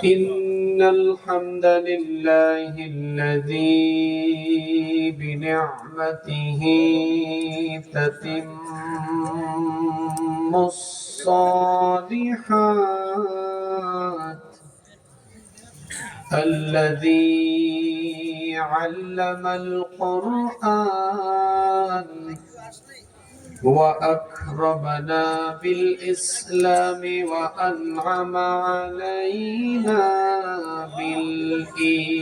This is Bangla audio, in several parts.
إن الحمد لله الذي بنعمته تتم الصالحات الذي علم القرآن وأكرمنا بالإسلام وأنعم علينا بالإيمان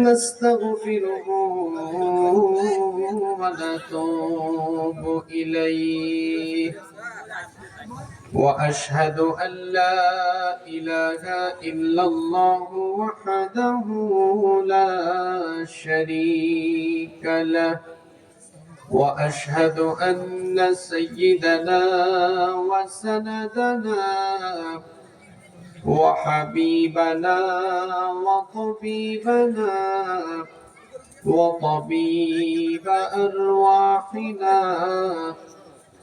نستغفره ونتوب إليه وأشهد أن لا إله إلا الله وحده لا شريك له وأشهد أن سيدنا وسندنا وحبيبنا وطبيب أرواحنا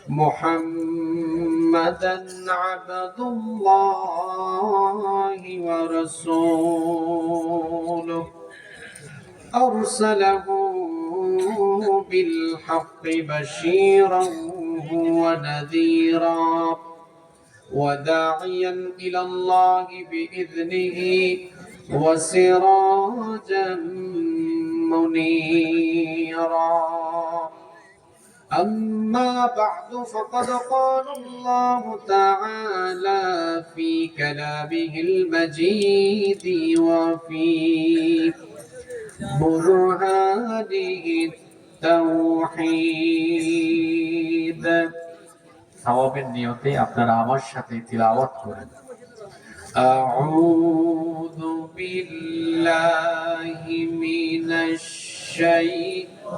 محمدا عبد الله ورسوله أرسله بالحق بشيرا ونذيرا وداعيا إلى الله بإذنه وسراجا منيرا أما بعد فقد قال الله تعالى في كلامه المجيد وفي برهانه التوحيد সওয়াবের নিয়তে আপনারা আমার সাথে তিলাওয়াত করেন আউযু বিল্লাহি মিনাশ শাইতানির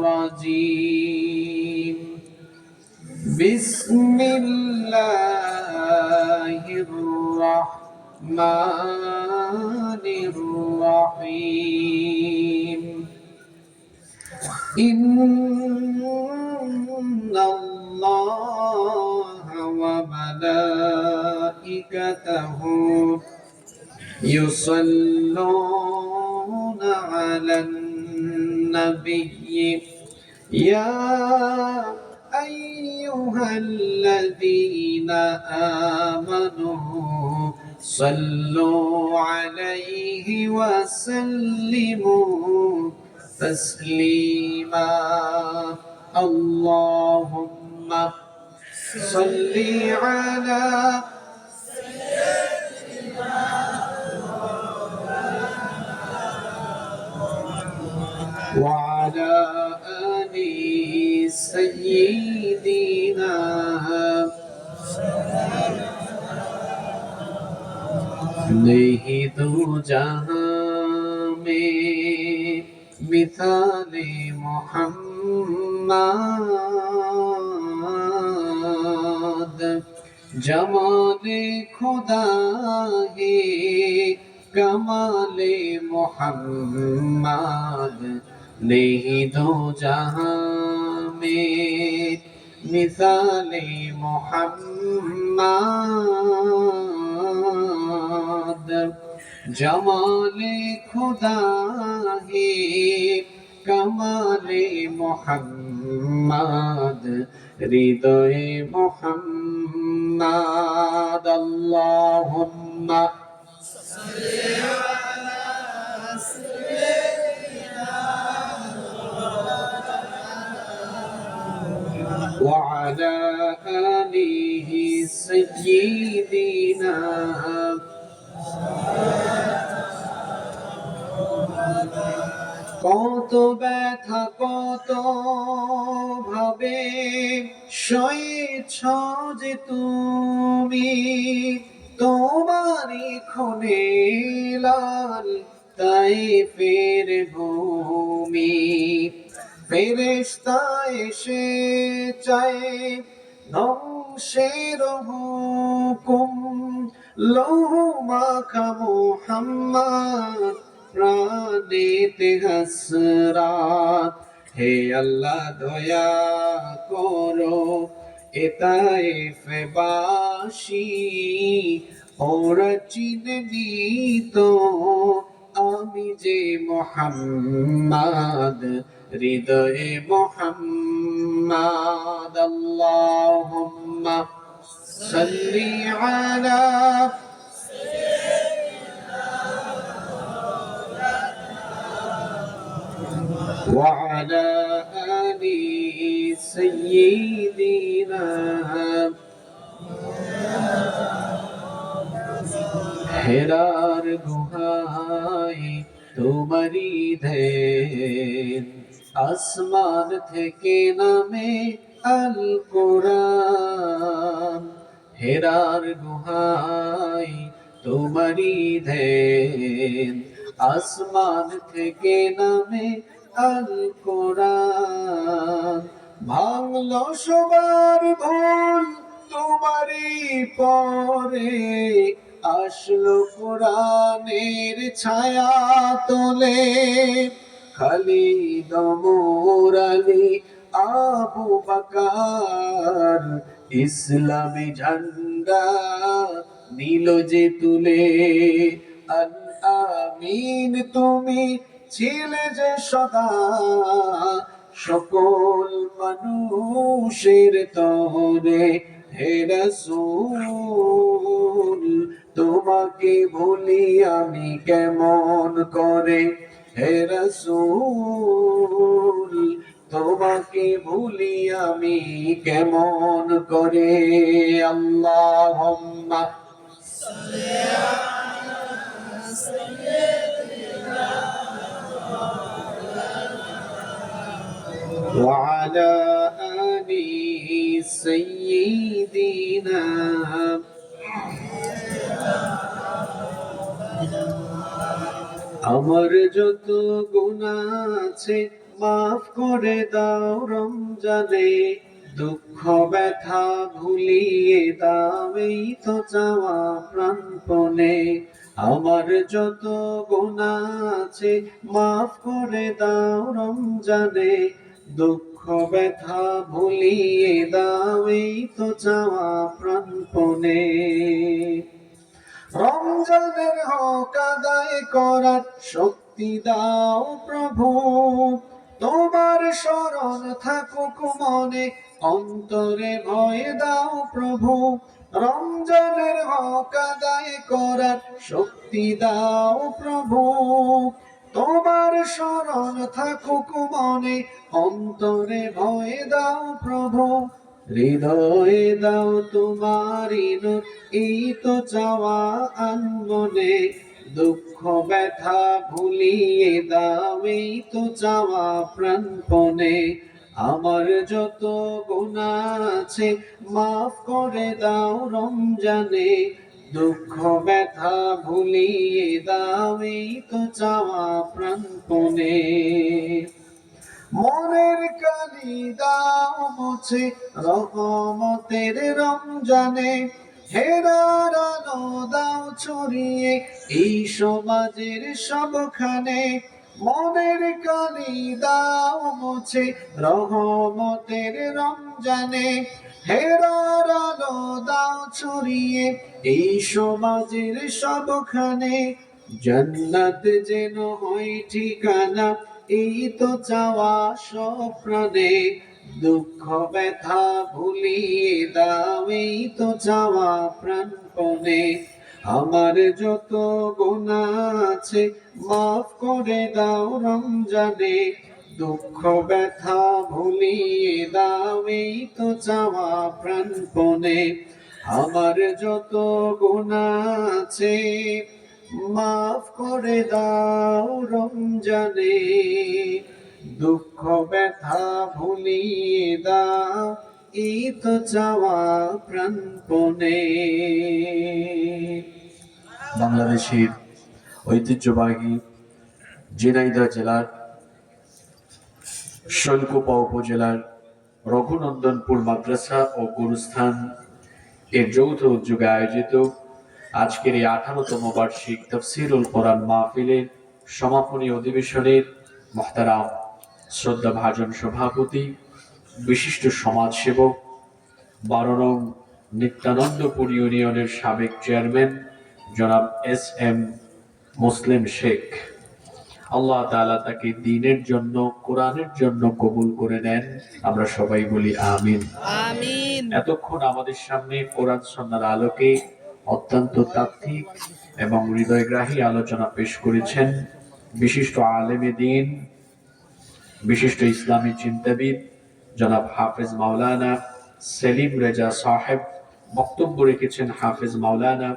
রাজীম বিসমিল্লাহির রাহমানির রাহিম إن الله وملائكته يصلون على النبي يا أيها الذين آمنوا صلوا عليه وسلموا تسليما اللهم صل على وعلى آل سيدنا नहीं दो जहां में मिसाले मोहम्मद जमाले खुदा है कमाले मोहम्मद नहीं दो जहां में मिसाले मोहम्मद जमाले खुदा है कमाले मोहम्मद हृदय मोहम्मद अल्लाहुम्मा सल्ली अला सय्यिदिना وعلى آله سيدنا কত ব্যথা কত ভাবে সয়েছ যে তুমি তোমারই খুনে লাল তাইফের ভূমি ফেরেশতা এসে চায় ধ্বংসের হুকুম লৌহ মাখা মুহাম্মদ প্রাণেতে হাসরাত হে আল্লাহ দয়া করো এ তায়েফবাসী ওরা চিনেনি তো আমি যে মোহাম্মদ হৃদয়ে মোহাম্মদ আল্লাহুম্মা সাল্লি আলা وعلى آل سيدنا হেরার গুহায় তোমারি ধ্যান আসমান থেকে নামে আল কোরআন হেরার গুহায় তোমারি ধ্যান আসমান থেকে নামে আল কোরআন ভাঙলো সবার ভুল তোমারই পরে আসলো কোরআনের ছায়া তোলে খালিদ ওমর আলী আবু বকর ইসলামী ঝান্ডা নীল যে তুলে আল আমিন তুমি ছিলে যে সদা সকল মানুষের তরে হে রাসূল তোমাকে ভুলি আমি কেমন করে হে রাসূল তোমাকে ভুলি আমি কেমন করে আল্লাহুম্মা সাল্লি আলা সাইয়্যিদিনা وعلى آل سيدنا আমার যত গুনাহ আছে মাফ করে দাও রমজানে দুঃখ ব্যথা ভুলিয়ে দাও এই তো চাওয়া প্রাণপণে আমার যত গুনাহ আছে মাফ করে দাও রমজানে দুঃখ ব্যথা ভুলিয়ে দাও এই তো চাওয়া প্রাণপণে রমজানের হক আদায় করার শক্তি দাও প্রভু তোমার শরণ থাকুক মনে অন্তরে ভয় দাও প্রভু রমজানের হক আদায় করার শক্তি দাও প্রভু তোমার শরণ থাকুক মনে অন্তরে ভয় দাও প্রভু হৃদয়ে দাও তোমারি নূর এই তো চাওয়া আনমনে দুঃখ ব্যথা ভুলিয়ে দাও এই তো চাওয়া প্রাণপণে আমার যত গুনাহ আছে মাফ করে দাও রমজানে দুঃখ ব্যথা ভুলিয়ে দাও এই তো চাওয়া প্রাণপণে মনের কালি দাও মুছে রহমতের রমজানে হেরার আলো দাও ছড়িয়ে এই সমাজের সবখানে মনের কালি দাও মুছে রহমতের রমজানে হেরার আলো দাও ছড়িয়ে এই সমাজের সবখানে জান্নাত যেন হয় ঠিকানা এই তো চাওয়া স্বপ্নে দুঃখ ব্যথা ভুলিয়ে দাও এই তো চাওয়া প্রাণপণে আমার যত গুনাহ আছে মাফ করে দাও রমজানে দুঃখ ব্যথা ভুলিয়ে দাও এই তো চাওয়া প্রাণপণে আমার যত গুনাহ আছে মাফ করে দাও রমজানে দুঃখ ব্যথা ভুলিয়ে দাও এই তো চাওয়া প্রাণপণে বাংলাদেশের ঐতিহ্যবাহী ঝিনাইদহ জেলার শৈলকুপা উপজেলার রঘুনন্দনপুর মাদ্রাসা ও গুরুস্থান এর যৌথ উদ্যোগে আয়োজিত আজকের এই 18তম বার্ষিক তাফসীরুল কোরআন মাহফিলের সমাপনী অধিবেশনের মুহতারাম শ্রদ্ধাভাজন সভাপতি, বিশিষ্ট সমাজসেবক, 12 নং নিত্যানন্দপুর ইউনিয়নের সাবেক চেয়ারম্যান জনাব SM মুসলিম শেখ, আল্লাহ তাআলা তাকে দ্বীনের জন্য, কোরআনের জন্য কবুল করে নেন। আমরা সবাই বলি আমিন। আমিন। এতক্ষণ আমাদের সামনে কোরআন সুন্নাহর আলোকে অত্যন্ত তাত্ত্বিক এবং হৃদয়গ্রাহী আলোচনা পেশ করেছেন বিশিষ্ট আলেমে দ্বীন, বিশিষ্ট ইসলামী চিন্তাবিদ জনাব হাফেজ মাওলানা সেলিম রেজা সাহেব। বক্তব্য রেখেছেন হাফেজ মাওলানা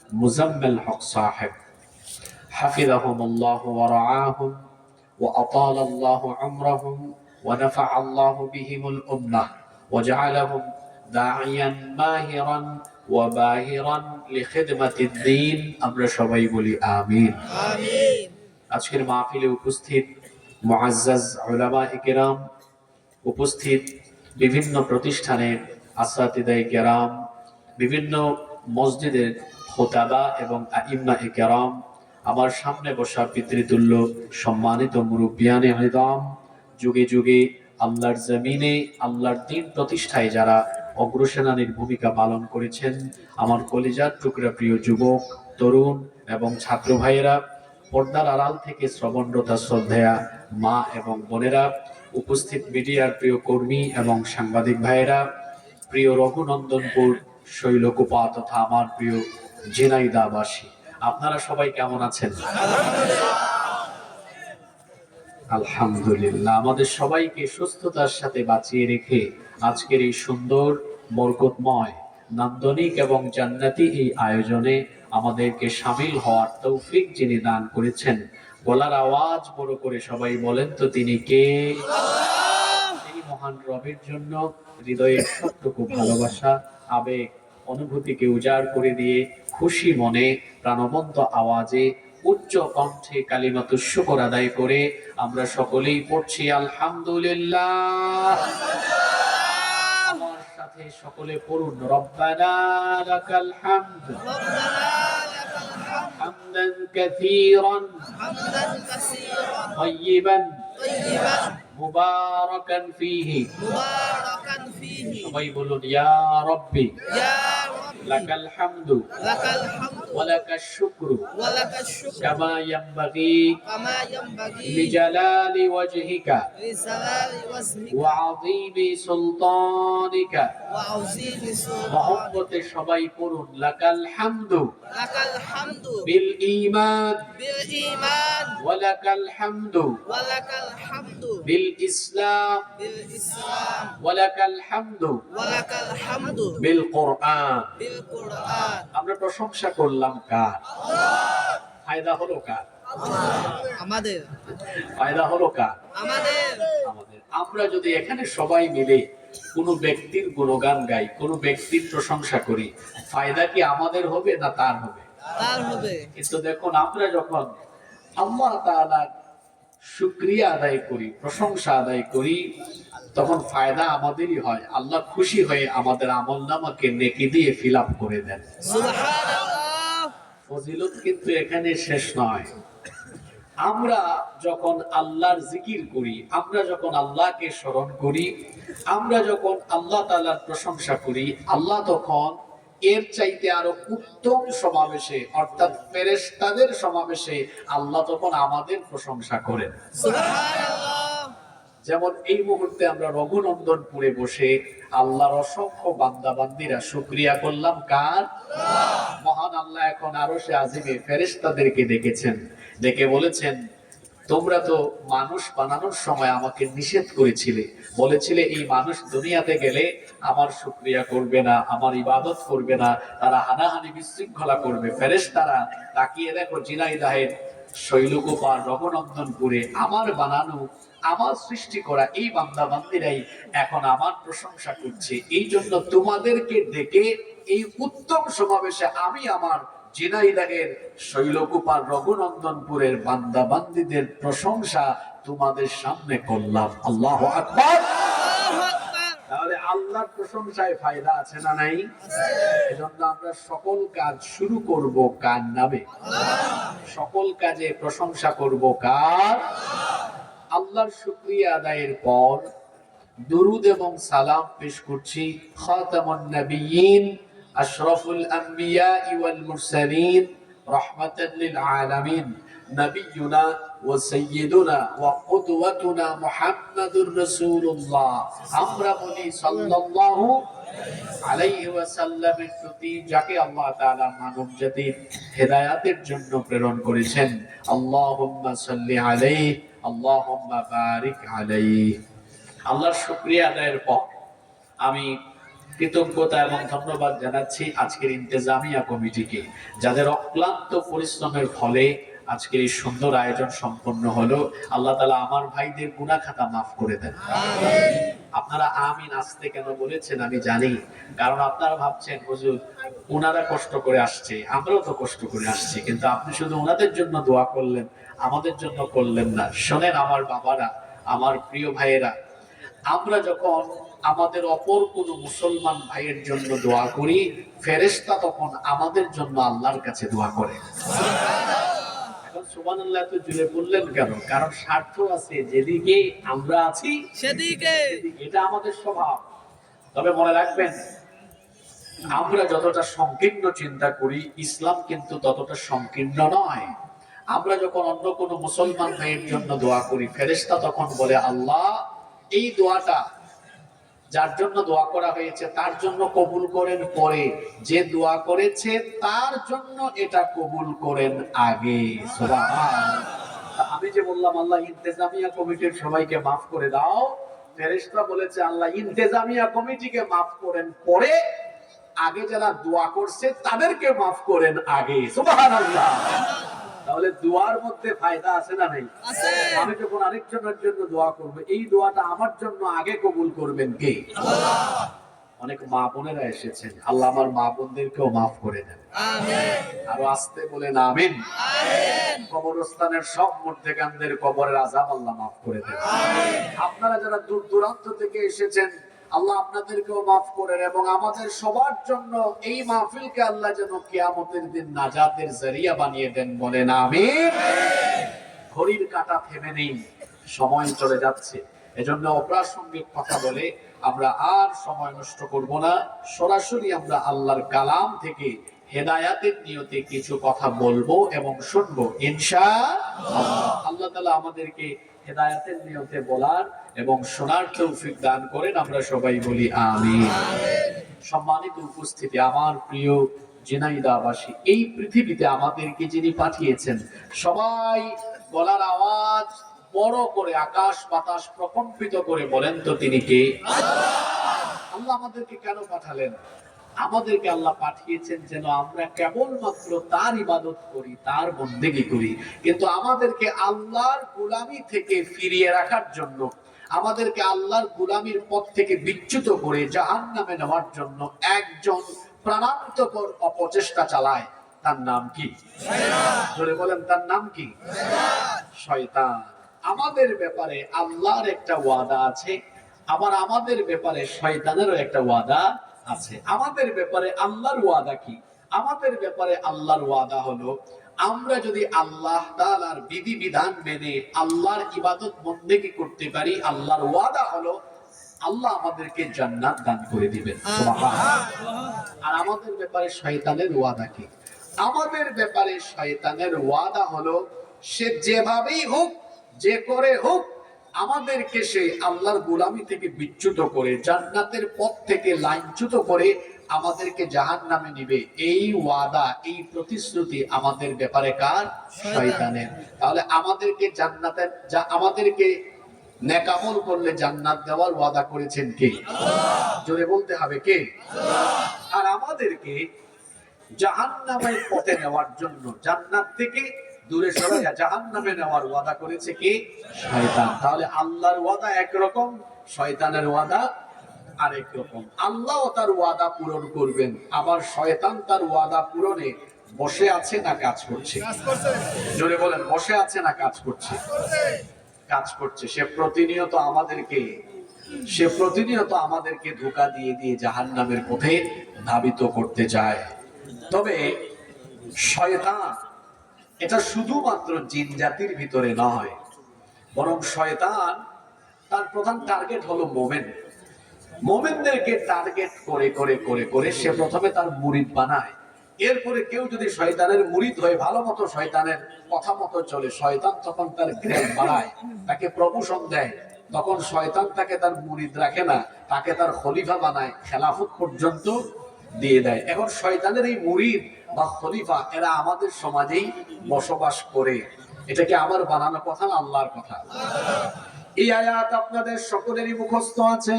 মুজাম্মেল হক সাহেব। حفظهم الله ورعاهم وأطال الله عمرهم ونفع الله بهم الأمة وجعلهم داعيا ماهرا وباهرا لخدمة الدين আমরা সবাই বলি আমিন। আমিন। আজকের মাহফিলে উপস্থিত মুআজ্জাজ উলামায়ে কেরাম, উপস্থিত বিভিন্ন প্রতিষ্ঠানের আসাতিদায়ে কেরাম, বিভিন্ন মসজিদের খোতাবা এবং আইম্মায়ে কেরাম, আমার সামনে বসা পিতৃতুল্য সম্মানিত মুরব্বিয়ানে ইযাম, যুগে যুগে আল্লাহর জমিনে আল্লাহর দ্বীন প্রতিষ্ঠায় যারা অগ্রসেনানীর ভূমিকা পালন করেছেন, আমার কলিজার টুকরা প্রিয় যুবক, তরুণ এবং ছাত্র ভাইয়েরা, পর্দার আড়াল থেকে শ্রবণরতা শ্রদ্ধেয়া মা এবং বোনেরা, উপস্থিত মিডিয়ার প্রিয় কর্মী এবং সাংবাদিক ভাইয়েরা, প্রিয় রঘুনন্দনপুর শৈলকুপা তথা আমার প্রিয় ঝিনাইদহবাসী, আপনারা সবাই কেমন আছেন? আলহামদুলিল্লাহ। আমাদের সবাইকে সুস্থতার সাথে বাঁচিয়ে রেখে আজকের এই সুন্দর, বরকতময়, নান্দনিক এবং জান্নাতি এই আয়োজনে আমাদেরকে শামিল হওয়ার তৌফিক যিনি দান করেছেন, গলার আওয়াজ বড় করে সবাই বলেন তো তিনি কে? সেই মহান রবের জন্য হৃদয়ের সবটুকু ভালোবাসা, আবেগ, অনুভূতিকে উজাড় করে দিয়ে খুশি মনে প্রাণবন্ত আওয়াজে উচ্চ কণ্ঠে কালিমাতুশ শুকর আদায় করে আমরা সকলেই পড়ছি আলহামদুলিল্লাহ। আমার সাথে সকলে পড়ুন রব্বানা লাকাল হামদ হামদান কাসীরান তাইয়িবান মুবারাকান ফীহি। সবাই বলুন ইয়া রাব্বি লাকাল হামদু ওয়া লাকাশ শুকরু কামা ইয়ানবাগি লিজালালি ওয়াজহিকা ওয়া আযীমি সুলতানিকা। মুহাম্মদে সবাই পড়ুন লাকাল হামদু বিল ঈমান ওয়া লাকাল হামদু বিল ইসলাম ওয়া লাকাল হামদু বিল কুরআন। আমরা প্রশংসা করলাম কার? ফায়দা হলো কার? আমাদের। ফায়দা হলো কার? আমাদের। আমরা যদি এখানে সবাই মিলে কোনো ব্যক্তির গুণগান গাই, কোনো ব্যক্তির প্রশংসা করি, ফায়দা কি আমাদের হবে না তার হবে? তার হবে। কিন্তু দেখুন, আমরা যখন আল্লাহ তাআলার শুকরিয়া আদায় করি, প্রশংসা আদায় করি, তখন ফায়দা আমাদেরই হয়। আল্লাহ খুশি হয়ে আমাদের আমলনামাকে নেকি দিয়ে ফিল আপ করে দেন। সুবহানাল্লাহ। ফজিলত কিন্তু এখানে শেষ নয়। আমরা যখন আল্লাহর জিকির করি, আমরা যখন আল্লাহকে স্মরণ করি, আমরা যখন আল্লাহ তাআলার প্রশংসা করি, আল্লাহ তখন এর চাইতে আরো উত্তম সমাবেশে, অর্থাৎ ফেরেশতাদের সমাবেশে আল্লাহ তখন আমাদের প্রশংসা করেন। সুবহানাল্লাহ। যেমন এই মুহূর্তে আমরা রঘুনন্দনপুরে বসে আল্লাহর অসংখ্য বান্দা বান্দিরা শুকরিয়া করলাম কার? মহান আল্লাহ এখন আরশে আজিমে ফেরেশতাদেরকে ডেকেছেন, ডেকে বলেছেন, তোমরা তো মানুষ বানানোর সময় আমাকে নিষেধ করেছিলে, বলেছিলে এই মানুষ দুনিয়াতে গেলে আমার শুকরিয়া করবে না, আমার ইবাদত করবে না, তারা হানাহানি বিশৃঙ্খলা করবে। ফেরেশতারা তাকিয়ে দেখো ঝিনাইদহের শৈলকুপার রঘুনন্দনপুরে আমার বানানো, আমার সৃষ্টি করা এই বান্দা বান্দিরাই এখন আমার প্রশংসা করছে। এই জন্য তোমাদেরকে ডেকে এই উত্তম সমাবেশে আমি আমার ঝিনাইদহের শৈলকুপার রঘুনন্দনপুরের বান্দা বান্দিদের প্রশংসা তোমাদের সামনে করলাম। আল্লাহু আকবার। তাহলে আল্লাহর প্রশংসায় ফায়দা আছে না নাই? এজন্য আমরা সকল কাজ শুরু করব কার নামে? সকল কাজে প্রশংসা করব কার? আল্লাহর শুকরিয়া আদায়ের পর দুরুদ এবং সালাম পেশ করছি খাতামুন নবিয়্যিন আশরাফুল আম্বিয়া ওয়াল মুরসালিন রাহমাতাল লিল আলামিন নবিয়ুনা ওয়া সাইয়্যিদুনা ওয়া কুদওয়াতুনা মুহাম্মাদুর রাসূলুল্লাহ। আমরা বলি সাল্লাল্লাহু আলাইহি ওয়াসাল্লামের প্রতি, যাকে আল্লাহ তাআলা মানব জাতির হেদায়েতের জন্য প্রেরণ করেছেন। আল্লাহুম্মা সাল্লি আলাইহি আল্লাহুম্মা বারিক আলাইহি। আল্লাহর শুকরিয়া আদায়ের পর আমি কৃতজ্ঞতা এবং ধন্যবাদ জানাচ্ছি আজকের ইন্তেজামিয়া কমিটিকে, যাদের অক্লান্ত পরিশ্রমের ফলে আজকের এই সুন্দর আয়োজন সম্পন্ন হলো। আল্লাহ তাআলা আমার ভাইদের গুনাহ খাতা মাফ করে দেন। আপনারা আমিন আসতে কেন বলেছেন আমি জানি, কারণ আপনারা ভাবছেন হুজুর ওনারা কষ্ট করে আসছে, আমরাও তো কষ্ট করে আসছি, কিন্তু আপনি শুধু ওনাদের জন্য দোয়া করলেন, আমাদের জন্য করলেন না। শোনেন আমার বাবারা, আমার প্রিয় ভাইয়েরা, আমরা যখন আমাদের অপর কোনো মুসলমান ভাইয়ের জন্য দোয়া করি, ফেরেশতা তখন আমাদের জন্য আল্লাহর কাছে দোয়া করে। এখন সুবহানাল্লাহ তো জুড়ে বললেন কেন? কারণ স্বার্থ আছে, যেদিকে আমরা আছি সেদিকে। এটা আমাদের স্বভাব। তবে মনে রাখবেন, আমরা যতটা সংকীর্ণ চিন্তা করি, ইসলাম কিন্তু ততটা সংকীর্ণ নয়। আমরা যখন অন্য কোনো মুসলমান ভাইয়ের জন্য দোয়া করি, ফেরেশতা তখন বলে আল্লাহ এই দোয়াটা যার জন্য দোয়া করা হয়েছে তার জন্য কবুল করেন পরে, যে দোয়া করেছে তার জন্য এটা কবুল করেন আগে। সুবহানাল্লাহ। আমি যে বললাম আল্লাহ ইন্তেজামিয়া কমিটির সবাইকে মাফ করে দাও, ফেরেশতা বলেছে আল্লাহ ইন্তেজামিয়া কমিটিকে মাফ করেন পরে, আগে যারা দোয়া করছে তাদেরকে মাফ করেন আগে। সুবহানাল্লাহ। তাহলে দোয়ার মধ্যে ফায়দা আছে না নাই? আছে। আমি যখন আরেকজনের জন্য দোয়া করব, এই দোয়াটা আমার জন্য আগে কবুল করবেন কে? আল্লাহ। অনেক মা বোনেরা এসেছেন, আল্লাহ আমার মা বোনদেরকেও মাফ করে দেন। আমিন। আর আস্তে বলেন আমিন। আমিন। কবরস্থানের সব মুর্দেগানদের কবরের আযাব আল্লাহ মাফ করে দেন। আমিন। আপনারা যারা দূর দূরান্ত থেকে এসেছেন, আল্লাহ আপনাদেরকেও মাফ করেন, এবং আমাদের সবার জন্য এই মাহফিলকে আল্লাহ যেন কিয়ামতের দিন নাজাতের জরিয়া বানিয়ে দেন। বলেন আমিন। ঘড়ির কাঁটা থেমে নেই, সময় চলে যাচ্ছে, এজন্য অপ্রাসঙ্গিক কথা বলে আমরা আর সময় নষ্ট করব না। সরাসরি আমরা আল্লাহর কালাম থেকে হেদায়াতের নিয়তে কিছু কথা বলবো এবং শুনবো ইনশাআল্লাহ। আল্লাহ তাআলা আমাদেরকে হেদায়াতের নিয়তে বলার এবং শোনার তৌফিক দান করেন। আমরা সবাই বলি আমিন। সম্মানিত উপস্থিতি, আমার প্রিয় ঝিনাইদহবাসী, এই পৃথিবীতে আমাদেরকে যিনি পাঠিয়েছেন, সবাই গলার আওয়াজ বড় করে আকাশ বাতাস প্রকম্পিত করে বলেন তো তিনি কে? আল্লাহ আমাদেরকে কেন পাঠালেন? আমাদেরকে আল্লাহ পাঠিয়েছেন যেন আমরা কেবলমাত্র তার ইবাদত করি, তার বন্দেগী করি, কিন্তু আমাদেরকে আল্লাহর গোলামি থেকে ফিরিয়ে রাখার জন্য, আমাদেরকে আল্লাহর গোলামির পথ থেকে বিচ্যুত করে জাহান্নামে নেওয়ার জন্য একজন প্রাণান্তকর অপচেষ্টা চালায়। তার নাম কি? ধরে বলেন, তার নাম কি? শয়তান। আমাদের ব্যাপারে আল্লাহর একটা ওয়াদা আছে, আবার আমাদের ব্যাপারে শয়তানেরও একটা ওয়াদা আছে। আমাদের ব্যাপারে আল্লাহর ওয়াদা কি? আমাদের ব্যাপারে আল্লাহর ওয়াদা হলো, আমরা যদি আল্লাহ তাআলার বিধিবিধান মেনে আল্লাহর ইবাদত বন্দেগী করতে পারি, আল্লাহর ওয়াদা হলো আল্লাহ আমাদেরকে জান্নাত দান করে দিবেন। সুবহানাল্লাহ। আর আমাদের ব্যাপারে শয়তানের ওয়াদা কি? আমাদের ব্যাপারে শয়তানের ওয়াদা হলো, সে যেভাবেই হোক, যে করে হোক, আমাদেরকে সে আল্লাহর গোলামি থেকে বিচ্যুত করে, জান্নাতের পথ থেকে লাইনচ্যুত করে আমাদেরকে জাহান্নামে নিবে। এই ওয়াদা, এই প্রতিশ্রুতি আমাদের ব্যাপারে কার? শয়তানের। তাহলে আমাদেরকে জান্নাতের, আমাদেরকে নেক আমল করলে জান্নাত দেওয়ার ওয়াদা করেছেন কে? আল্লাহ। জোরে বলতে হবে কে? আল্লাহ। আর আমাদেরকে জাহান্নামের পথে নেওয়ার জন্য, জান্নাত থেকে দূরে সরাইয়া জাহান্নামে নেওয়ার ওয়াদা করেছে কে? শয়তান। তাহলে আল্লাহর ওয়াদা একরকম, শয়তানের ওয়াদা আরেক রকম। আল্লাহ তার ওয়াদা পূরণ করবেন, আবার শয়তান তার ওয়াদা পূরণে বসে আছে না কাজ করছে? জোরে বলেন, বসে আছে না কাজ করছে? কাজ করছে। সে প্রতিনিয়ত আমাদেরকে ধোঁকা দিয়ে দিয়ে জাহান্নামের পথে ধাবিত করতে চায়। তবে শয়তান এটা শুধুমাত্র জিন জাতির ভিতরে নয়, বরং শয়তান তার প্রধান টার্গেট হলো মোমেন। মোমেনদেরকে টার্গেট করে করে করে করে সে প্রথমে তার মুরিদ বানায়। এরপরে কেউ যদি শয়তানের মুরিদ হয়ে ভালো মতো শয়তানের কথা মতো চলে, শয়তান তখন তার গ্রেড বাড়ায়, তাকে প্রমোশন দেয়। তখন শয়তান তাকে তার মুরিদ রাখে না, তাকে তার খলিফা বানায়, খেলাফত পর্যন্ত দিয়ে দেয়। এখন শয়তানের এই মুরিদ বা খলিফা এরা আমাদের সমাজেই বসবাস করে। এটা কি আমার বানানো কথা না আল্লাহর কথা? এই আয়াত আপনাদের সকলেরই মুখস্থ আছে।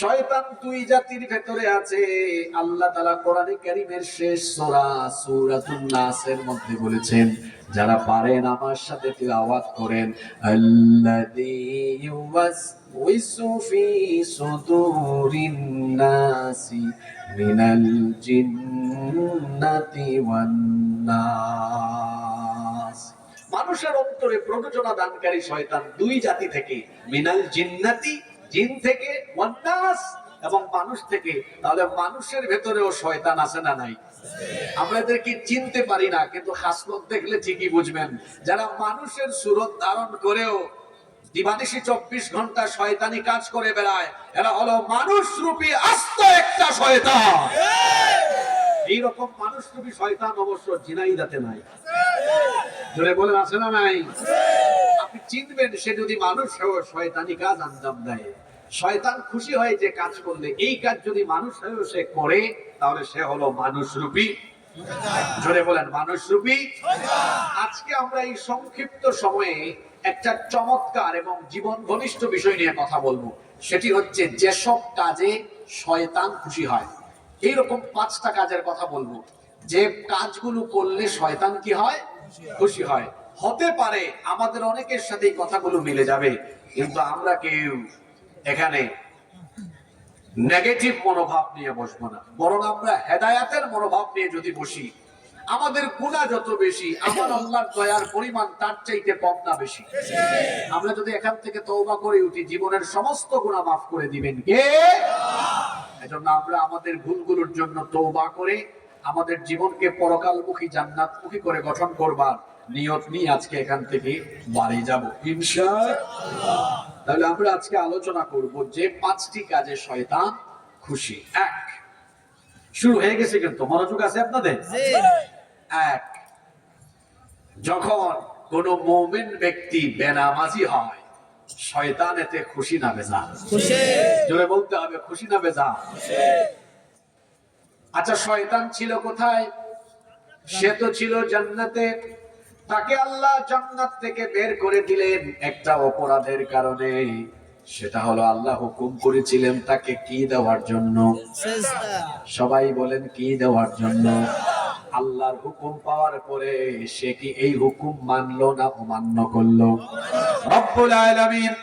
শয়তান দুই জাতির ভেতরে আছে। আল্লাহ তাআলা কোরআনে কারীমের শেষ সূরা সূরাতুন নাসের মধ্যে বলেছেন, যারা পারেন আমার সাথে তিলাওয়াত করেন, আল্লাযী ইউওয়াসউইসু ফি সুদুরিন নাসি মিনাল জিন্নাতি ওয়ান নাস। মানুষের অন্তরে প্ররোচনা দানকারী শয়তান দুই জাতি থেকে, মিনাল জিন্নাতি জিন থেকে, ওয়ান নাস এবং মানুষ থেকে। তাহলে মানুষের ভেতরেও শয়তান আছে না নাই? আমরা এদেরকে চিনতে পারি না, কিন্তু খাসলত দেখলে ঠিকই বুঝবেন। যারা মানুষের সুরত ধারণ করেও দিবানিশি 24 ঘন্টা শয়তানি কাজ করে বেড়ায়, এরা হলো মানুষ রূপী আস্ত একটা শয়তান। এইরকম মানুষ রূপী শয়তান অবশ্য ঝিনাইদাতে নাই। জোরে বলেন আছে না নাই? আপনি চিনবেন সে যদি মানুষ হয়েও শয়তানি কাজ আঞ্জাম দেয়। শয়তান খুশি হয় যে কাজ করলে, এই কাজ যদি মানুষ হয়েও সে করে, তাহলে সে হলো মানুষ রূপী। জোরে বলেন মানুষ রূপী। আজকে আমরা এই সংক্ষিপ্ত সময়ে একটা চমৎকার এবং জীবন ঘনিষ্ঠ বিষয় নিয়ে কথা বলবো। সেটি হচ্ছে যেসব কাজে শয়তান খুশি হয়। এইরকম 5টা কাজের কথা বলবো, যে কাজগুলো করলে শয়তান কি হয়? খুশি হয়। হতে পারে আমাদের অনেকের সাথে এই কথাগুলো মিলে যাবে, কিন্তু আমরা কেউ এখানে নেগেটিভ মনোভাব নিয়ে বসবো না, বরং আমরা হেদায়াতের মনোভাব নিয়ে যদি বসি, আমাদের গুনাহ যত বেশি, আমার আল্লাহর দয়ার পরিমাণ তার চাইতে কম না বেশি? আমরা যদি এখান থেকে তওবা করে উঠি, জীবনের সমস্ত গুনাহ মাফ করে দিবেন কে? এজন্য আমরা আমাদের ভুলগুলোর জন্য তওবা করে আমাদের জীবনকে পরকালমুখী জান্নাতমুখী করে গঠন করবার নিয়ত নিয়ে আজকে এখান থেকে বাড়ি যাব ইনশাআল্লাহ। তাহলে আমরা আজকে আলোচনা করব যে 5টি কাজে শয়তান খুশি। 1, শুরু হয়ে গেছে কিন্তু মনোযোগ আছে আপনাদের? 1, যখন কোন মুমিন ব্যক্তি বেনামাজি হয়, শয়তান এতে খুশি না বেজার? খুশি। জোরে বলতে হবে, খুশি না বেজার? আচ্ছা, শয়তান ছিল কোথায়? সে তো ছিল জান্নাতে। তাকে আল্লাহ জান্নাত থেকে বের করে দিলেন একটা অপরাধের কারণে। সেটা হলো আল্লাহ হুকুম করেছিলেন তাকে কি দেওয়ার জন্য? সিজদা। সবাই বলেন কি দেওয়ার জন্য? আল্লাহর হুকুম পাওয়ার পরে সে কি এই হুকুম মানলো না অমান্য করলো? রব্বুল আলামিন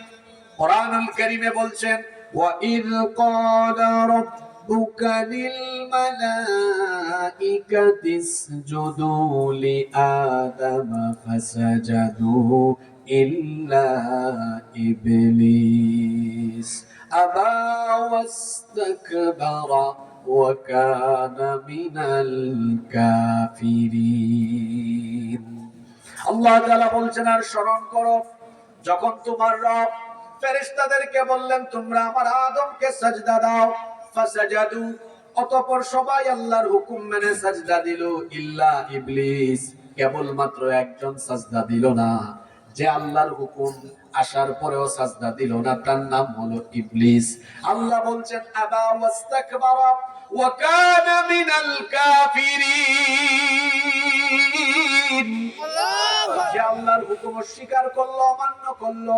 কোরআনুল কারীমে বলছেন, ওয়া ইয ক্বালা রাব্বুকা লিল মালাইকাতি ইসজুদু লিআদামা ফাসাজাদু ইল্লা ইবলিস আবা ওয়াস্তাকবারা ওয়া কানা মিনাল কাফিরিন। আল্লাহ তাআলা বলছেন, আর স্মরণ করো যখন তোমার রব ফেরেশতাদেরকে বললেন তোমরা আমার আদমকে সাজদা দাও, ফাসাজাদু, অতঃপর সবাই আল্লাহর হুকুম মেনে সাজদা দিল, ইল্লা ইবলিস, কেবলমাত্র একজন সাজদা দিল না। যে আল্লাহর হুকুম আসার পরেও সাজদা দিল না, তার নাম হলো ইবলিস। আল্লাহ বলছেন, আবা ওয়াস্তাকবারা ওয়া কানা মিনাল কাফিরিন। যে আল্লাহর হুকুম অস্বীকার করলো, অমান্য করলো,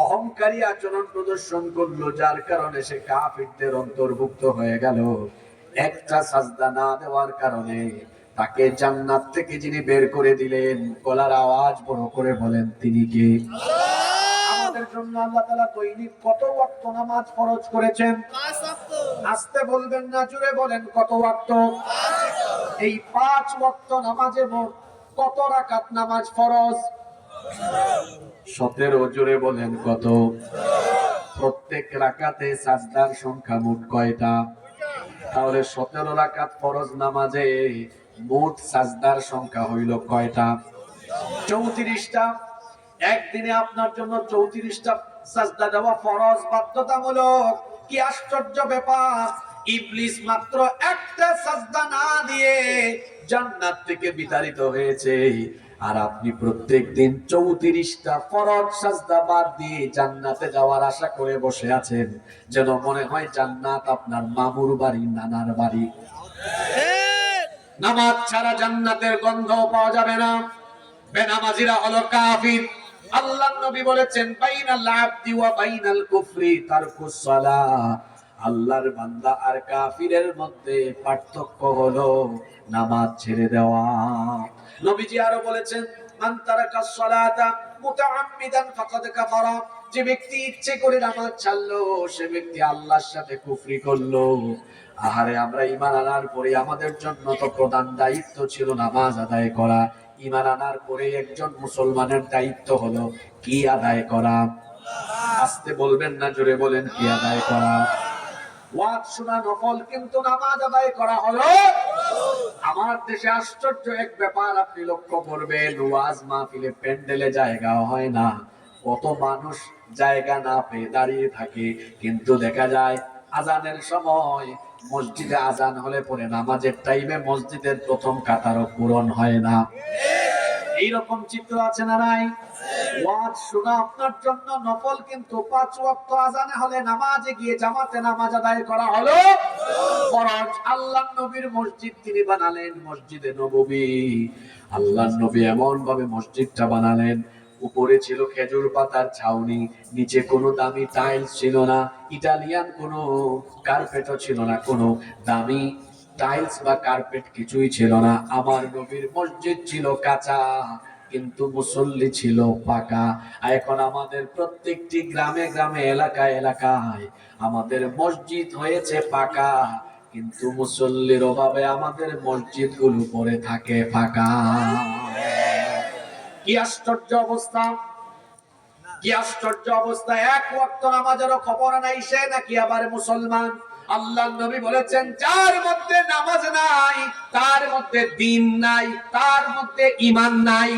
অহংকারী আচরণ প্রদর্শন করলো, যার কারণে সে কাফিরদের অন্তর্ভুক্ত হয়ে গেল। একটা সাজদা না দেওয়ার কারণে তাকে জান্নাত থেকে যিনি বের করে দিলেন, গলার আওয়াজ বড় করে বলেন তিনি কে? আমাদের জন্য আল্লাহ তাআলা দৈনিক কত ওয়াক্ত নামাজ ফরজ করেছেন? 5 ওয়াক্ত। আস্তে বলবেন না, জোরে বলেন কত ওয়াক্ত? এই 5 ওয়াক্ত নামাজে মোট কত রাকাত নামাজ ফরজ? 17। জোরে বলেন কত? প্রত্যেক রাকাতে সাজদার সংখ্যা মোট কয়টা? তাহলে 17 রাকাত ফরজ নামাজে মোট সাজদার সংখ্যা হইল কয়টা? 34টা। একদিনে আপনার জন্য 34টা সাজদা দেওয়া ফরজ, বাধ্যতামূলক। কি আশ্চর্য ব্যাপার! ইবলিস মাত্র একটা সাজদা না দিয়ে জান্নাত থেকে বিতাড়িত হয়েছে, আর আপনি প্রত্যেকদিন 34টা ফরজ সাজদা বাদ দিয়ে জান্নাতে যাওয়ার আশা করে বসে আছেন, যেন মনে হয় জান্নাত আপনার মামুর বাড়ি, নানার বাড়ি। নামাজ ছাড়া জান্নাতের গন্ধ পাওয়া যাবে না। বেনামাজিরা হলো কাফির। আল্লাহর নবী বলেছেন, বাইনাল আবদি ওয়া বাইনাল কুফরি তারকুস সালাহ। আল্লাহর বান্দা আর কাফিরের মধ্যে পার্থক্য হলো নামাজ ছেড়ে দেওয়া। নবীজি আরো বলেছেন, মান তারাকাস সালাতা মুতাআম্মিদান ফাকাদ কাফারা। যে ব্যক্তি ইচ্ছে করে নামাজ ছাড়লো, সে ব্যক্তি আল্লাহর সাথে কুফরি করলো। আহারে, আমরা ঈমান আনার পরে আমাদের জন্য তো প্রধান দায়িত্ব ছিল নামাজ আদায় করা। ঈমান আনার পরে একজন মুসলমানের দায়িত্ব হলো কি আদায় করা? আস্তে বলবেন না, জোরে বলেন, কি আদায় করা? ওয়াজ শোনা নফল, কিন্তু নামাজ আদায় করা হলো। আমার দেশে আশ্চর্য এক ব্যাপার আপনি লক্ষ্য করবেন, ওয়াজ মাহফিলে প্যান্ডেলে জায়গা হয় না, কত মানুষ জায়গা না পেয়ে দাঁড়িয়ে থাকে, কিন্তু দেখা যায় আজানের সময় মসজিদে আজান হলে পরে নামাজের টাইমে মসজিদের প্রথম কাতারও পূরণ হয় না। এইরকম চিত্র আছে না নাই? ওয়াজ শোনা আপনার জন্য নফল, কিন্তু 5 ওয়াক্ত আজানে হলে নামাজে গিয়ে জামাতে নামাজ আদায় করা হলো ফরজ। আল্লাহর নবীর মসজিদ তিনি বানালেন মসজিদে নববী। আল্লাহর নবী এমন ভাবে মসজিদটা বানালেন, উপরে ছিল খেজুর পাতার ছাউনি, নিচে কোনো দামি টাইলস ছিল না, ইটালিয়ান কোনো কার্পেটও ছিল না, কোনো দামি টাইলস বা কার্পেট কিছুই ছিল না। আমার নবীর মসজিদ ছিল কাঁচা, কিন্তু মুসল্লি ছিল পাকা। এখন আমাদের প্রত্যেকটি গ্রামে গ্রামে, এলাকায় এলাকায় আমাদের মসজিদ হয়েছে পাকা, কিন্তু মুসল্লির অভাবে আমাদের মসজিদ গুলো পড়ে থাকে ফাঁকা। কি আশ্চর্য অবস্থা! কি আশ্চর্য অবস্থা! এক ওয়াক্ত নামাজেরও খবর নাই সে নাকি আবার মুসলমান। আল্লাহর নবী বলেছেন, যার মধ্যে নামাজ নাই, তার মধ্যে দ্বীন নাই, তার মধ্যে ঈমান নাই।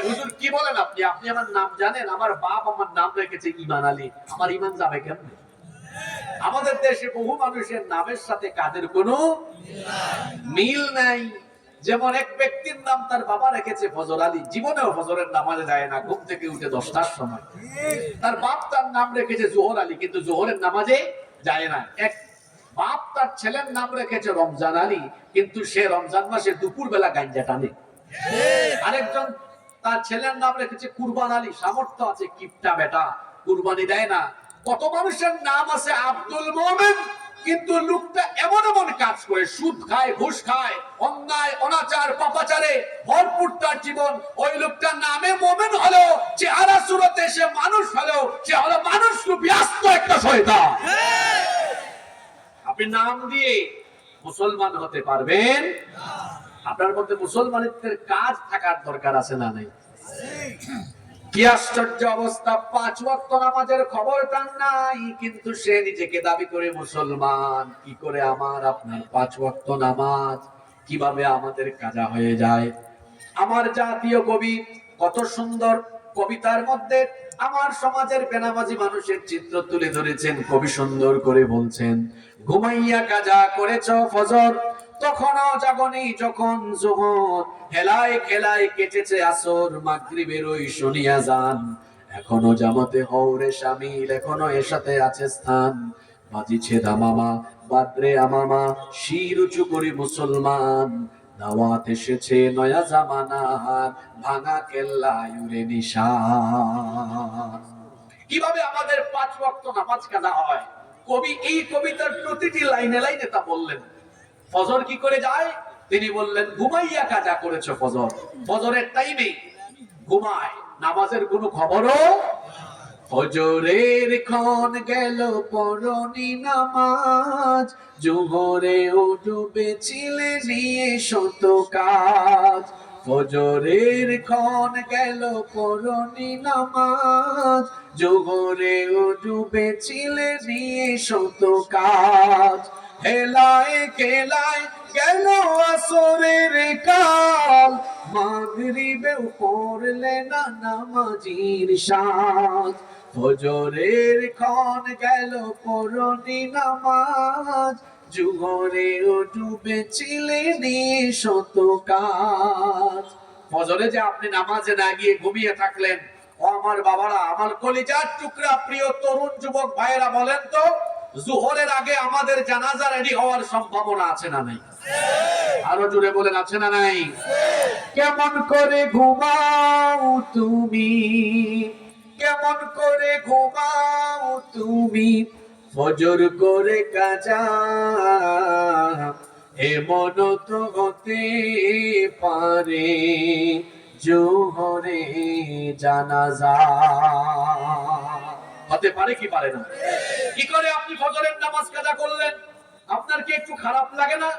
হুজুর কি বলেন আপনি? আপনি আমার নাম জানেন? আমার বাপ আমার নাম রেখেছে ঈমান আলী, আমার ঈমান যাবে কেমনে? আমাদের দেশে বহু মানুষের নামের সাথে কাদের কোনো মিল নাই। যেমন এক ব্যক্তির নাম তার বাবা রেখেছে ফজর আলী, জীবনেও ফজরের নামাজে যায় না, ঘুম থেকে উঠে 10টার সময়। তার বাপ তার নাম রেখেছে জোহর আলী, কিন্তু জোহরের নামাজে যায় না। এক বাপ তার ছেলের নাম রেখেছে রমজান আলী, কিন্তু সে রমজান মাসে দুপুর বেলা গাঞ্জা টানে। আরেকজন তার ছেলের নাম রেখেছে কুরবান আলী, সামর্থ্য আছে, কিপটা বেটা, কুরবানি দেয় না। কত মানুষের নাম আছে আব্দুল মোমেন, কিন্তু লোকটা এমন এমন কাজ করে, সুদ খায়, ঘুষ খায়, অন্যায় অনাচার পাপাচারে ভরপুর তার জীবন। ওই লোকটার নামে মোমেন হলো, চেহারা সুরতে সে মানুষ হলো, সে হলো মানুষ রূপী আস্ত একটা শয়তান। আপনি নাম দিয়ে মুসলমান হতে পারবেন? আপনার মধ্যে মুসলমানের কাজ থাকার দরকার আছে না নাই? কি আশ্চর্য অবস্থা! 5 ওয়াক্ত নামাজের খবর তার নাই, কিন্তু সে নিজেকে দাবি করে মুসলমান। কি করে আমার আপনার 5 ওয়াক্ত নামাজ কিভাবে আমাদের কাজা হয়ে যায়? আমার জাতীয় কবি কত সুন্দর কবিতার মধ্যে আমার সমাজের বেনামাজি মানুষের চিত্র তুলে ধরেছেন। কবি সুন্দর করে বলছেন, ঘুমাইয়া কাজা করেছ ফজর, তখনও জাগনি যখন যোহর, হেলায় খেলায় কেটেছে আসর, মাগরিবের ওই শুনিয়া যান, এখনো জামাতে হওরে শামিল, এখনো এর সাথে আছে স্থান, বাজিছে দামামা বাদরে আমামা, শির উঁচু করি মুসলমান, দাওয়াত এসেছে নয়া জামানার, ভাঙা কেল্লা ইউরে নিশান। কিভাবে আমাদের 5 ওয়াক্ত নামাজ কাজা হয়? কবি এই কবিতার প্রতিটি লাইনে লাইনে তা বললেন। ফজর কি করে যায়? তিনি বললেন, ঘুমাইয়া কাজা করেছো ফজর। ফজরের টাইমে ঘুমায়, নামাজের কোনো খবরও। ফজরের ক্ষণ গেল পরনি নামাজ, জোহরেও ডুবেছিলে নিয়ে শত কাজ। ফজরের ক্ষণ গেল পরনি নামাজ, জোহরেও ডুবেছিলে নিয়ে শত কাজ। হেলায় খেলায় গেল আসরের কাল, মাগরিবেও পড়লে না নামাজির সাজ, ফজরের ক্ষণ গেল পড়নি নামাজ, জোহরেও ডুবেছিলে নিঃশত কাজ। ফজরে যে আপনি নামাজে না গিয়ে ঘুমিয়ে থাকলেন, ও আমার বাবারা, আমার কলিজার টুকরা প্রিয় তরুণ যুবক ভাইয়েরা, বলেন তো জোহরের আগে আমাদের জানাজা রেডি হওয়ার সম্ভাবনা আছে না নাই? আরো জোরে বলেন, আছে না নাই? কেমন করে ঘুমাও তুমি, কেমন করে ঘুমাও তুমি, ফজর করে কাজা, এমন তো হতে পারে জোহরে জানাজা। হতে পারে কি পারে না? কি করে আপনি ফজরের নামাজ কাজা করলেন? আপনার কি একটু খারাপ লাগে না?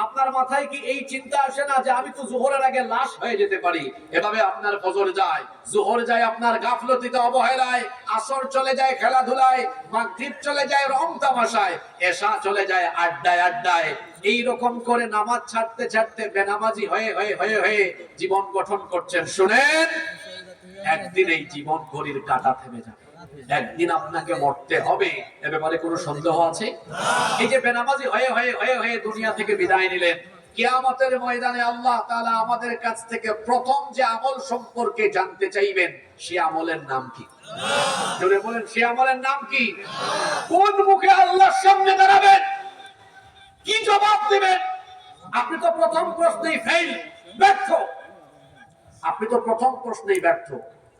আপনার মাথায় কি এই চিন্তা আসে না যে আমি তো জোহরের আগে লাশ হয়ে যেতে পারি? এভাবে আপনার ফজর যায়, জোহর যায় আপনার গাফলতিতে অবহেলায়, আসর চলে যায় খেলাধুলায়, মাগরিব চলে যায় রং তামাশায়, এশা চলে যায় আড্ডায় আড্ডায়। এই রকম করে নামাজ ছাড়তে ছাড়তে বেনামাজি হয়ে হয়ে হয়ে হয়ে জীবন গঠন করছেন। শুনেন, একদিন এই জীবন ঘড়ির কাঁটা থেমে যাবে, একদিন আপনাকে মরতে হবে, এ ব্যাপারে কোনো সন্দেহ আছে? এই যে বেনামাজি হয়ে হয়ে হয়ে হয়ে দুনিয়া থেকে বিদায় নিলেন, কিয়ামতের ময়দানে আল্লাহ তাআলা আমাদের কাছ থেকে প্রথম যে আমল সম্পর্কে জানতে চাইবেন, সে আমলের নাম কি? জোরে বলেন, সে আমলের নাম কি? কোন মুখে আল্লাহর সামনে দাঁড়াবেন, কি জবাব দিবেন? আপনি তো প্রথম প্রশ্নেই ফেল, ব্যর্থ। আপনি তো প্রথম প্রশ্নেই ব্যর্থ।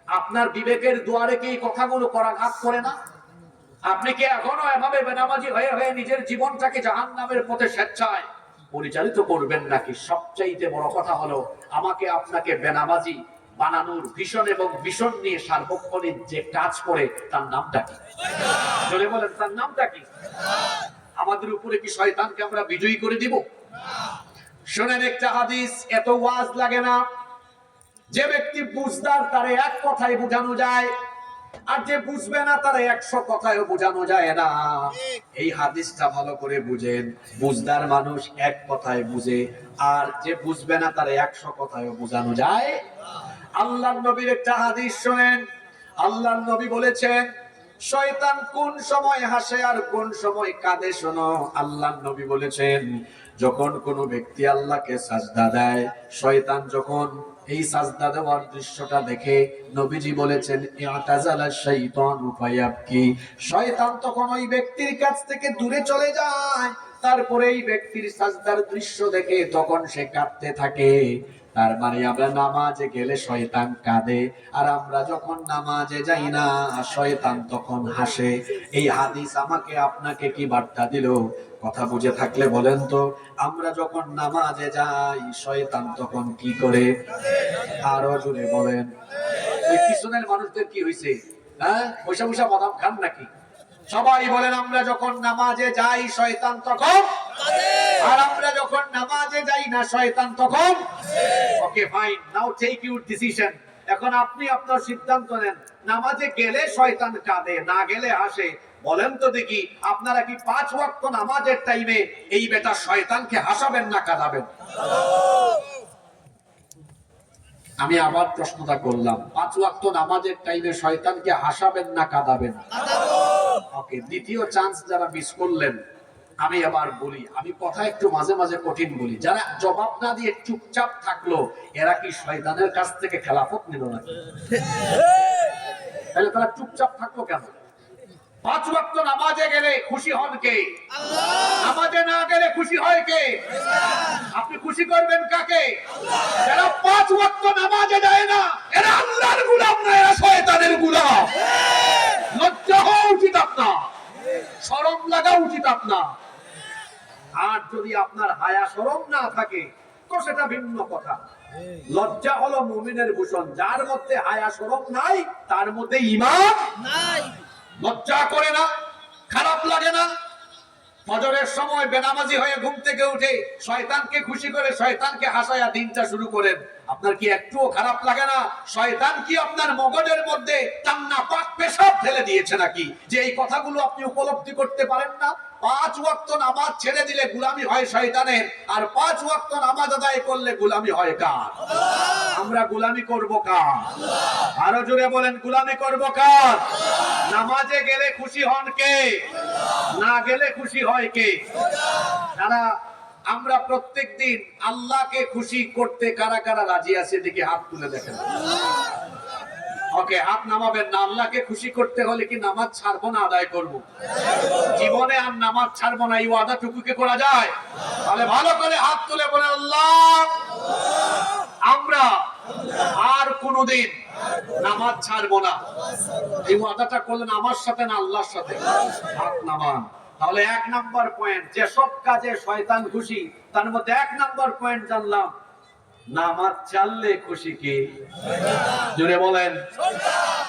আপনার বিবেকের দুয়ারে কি এই কথাগুলো করাঘাত করে না? আপনি কি এখনো এভাবে বেনামাজি হয়ে হয়ে নিজের জীবনটাকে জাহান্নামের পথে স্বেচ্ছায় পরিচালিত করবেন নাকি? সবচাইতে বড় কথা হলো, আমাকে আপনাকে বেনামাজি বানানোর ভিশন এবং ভিশন নিয়ে সার্বক্ষণিক যে কাজ করে, তার নামটা কি? জোরে বলেন, তার নামটা কি? আমাদের উপরে কি শয়তানকে আমরা বিজয়ী করে দিব? শোনেন একটা হাদিস, এত ওয়াজ লাগে না। যে ব্যক্তি বুঝদার তারে এক কথায় বোঝানো যায়, আর যে বুঝবে না তারে 100 কথায়ও বোঝানো যায় না। এই হাদিসটা ভালো করে বুঝেন, বুঝদার মানুষ এক কথায় বুঝে, আর যে বুঝবে না তারে 100 কথায়ও বোঝানো যায়। আল্লাহর নবীর একটা হাদিস শোনেন। আল্লাহর নবী বলেছেন, শয়তান কোন সময় হাসে আর কোন সময় কাঁদে শোনো। আল্লাহর নবী বলেছেন, যখন কোনো ব্যক্তি আল্লাহকে সাজদা দেয়, শয়তান যখন এই সাজদা দেওয়ার দৃশ্যটা দেখে, নবীজি বলেছেন, ইআতাজালা শাইতানু ফায়াবকি, শয়তান তখন ওই ব্যক্তির কাছ থেকে দূরে চলে যায়। তারপরে এই ব্যক্তির সাজদার দৃশ্য দেখে তখন সে কাঁদতে থাকে। তার মানে আমরা নামাজে গেলে শয়তান কাঁদে, আর আমরা যখন নামাজে যাই না, শয়তান তখন হাসে। এই হাদিস আমাকে আপনাকে কি বার্তা দিল? কথা বুঝে থাকলে বলেন তো, আমরা যখন নামাজে যাই, শয়তান তখন কি করে? আরো জোরে বলেন। ওই পিছনের মানুষদের কি হয়েছে? হ্যাঁ, বসে বসে বাদাম খান নাকি? সবাই বলেন, আমরা যখন নামাজে যাই, শয়তান তখন, আর আমরা যখন নামাজে যাই না, শয়তান তখন। Okay fine, now take your decision. এখন আপনি আপনার সিদ্ধান্ত নেন, নামাজে গেলে শয়তান কাঁদে, না গেলে হাসে। বলেন তো দেখি, আপনারা কি 5 ওয়াক্ত নামাজের টাইমে এই বেটা শয়তানকে হাসাবেন না কাঁদাবেন? আমি আবার প্রশ্নটা করলাম, 5 ওয়াক্ত নামাজের টাইমে শয়তানকে হাসাবেন না কাঁদাবেন? ওকে, দ্বিতীয় চান্স যারা মিস করলেন, আমি আবার বলি, আমি কথা একটু মাঝে মাঝে কঠিন বলি, যারা জবাব না দিয়ে চুপচাপ থাকলো, এরা কি শয়তানের কাছ থেকে খেলাফত নিল নাকি? তাহলে তারা চুপচাপ থাকলো কেন? 5 ওয়াক্ত নামাজে গেলে খুশি হন কে? আল্লাহ। নামাজে না গেলে খুশি হয় কে? আপনি খুশি করবেন কাকে? যারা 5 ওয়াক্ত নামাজে যায় না, এরা আল্লাহর গোলাম না, এরা শয়তানের গোলাম। লজ্জা হওয়া উচিত আপনার, শরম লাগা উচিত আপনার। আর যদি আপনার হায়া শরম না থাকে, তো সেটা ভিন্ন কথা। লজ্জা হলো মুমিনের ভূষণ। যার মধ্যে হায়া শরম নাই, তার মধ্যে ঈমান নাই। লজ্জা করে না, খারাপ লাগে না? ফজরের সময় বেনামাজি হয়ে ঘুম থেকে উঠে শয়তানকে খুশি করে, শয়তানকে হাসায়া দিনটা শুরু করেন, আপনার কি একটুও খারাপ লাগে না? শয়তান কি আপনার মগজের মধ্যে তার নাপাক পেশাব ঢেলে দিয়েছে নাকি, যে এই কথাগুলো আপনি উপলব্ধি করতে পারেন না? 5 ওয়াক্ত নামাজ ছেড়ে দিলে গোলামি হয় শয়তানের, আর 5 ওয়াক্ত নামাজ আদায় করলে গোলামি হয় কার? আমরা গোলামি করব কার? আরো জোরে বলেন, গোলামি করব কার? নামাজে গেলে খুশি হন কে? না গেলে খুশি হয় কে? যারা আমরা প্রত্যেকদিন আল্লাহকে খুশি করতে কারা কারা রাজি আছে দেখি হাত তুলে দেখেন। ওকে, হাত নামাবেন না। আল্লাহকে খুশি করতে হলে কি নামাজ ছাড়বো না আদায় করব? জীবনে আর নামাজ ছাড়বো না, এই ওয়াদাটুকু কি করা যায়? তাহলে ভালো করে হাত তুলে বলে, আল্লাহ আমরা আর কোনোদিন নামাজ ছাড়বো না। এই ওয়াদাটা করলেন আমার সাথে না আল্লাহর সাথে? হাত নামান। তাহলে 1 নাম্বার পয়েন্ট, যেসব কাজে শয়তান খুশি তার মধ্যে 1 নাম্বার পয়েন্ট জানলাম, নামাজ ছাড়লে খুশি কে? জোরে বলেন।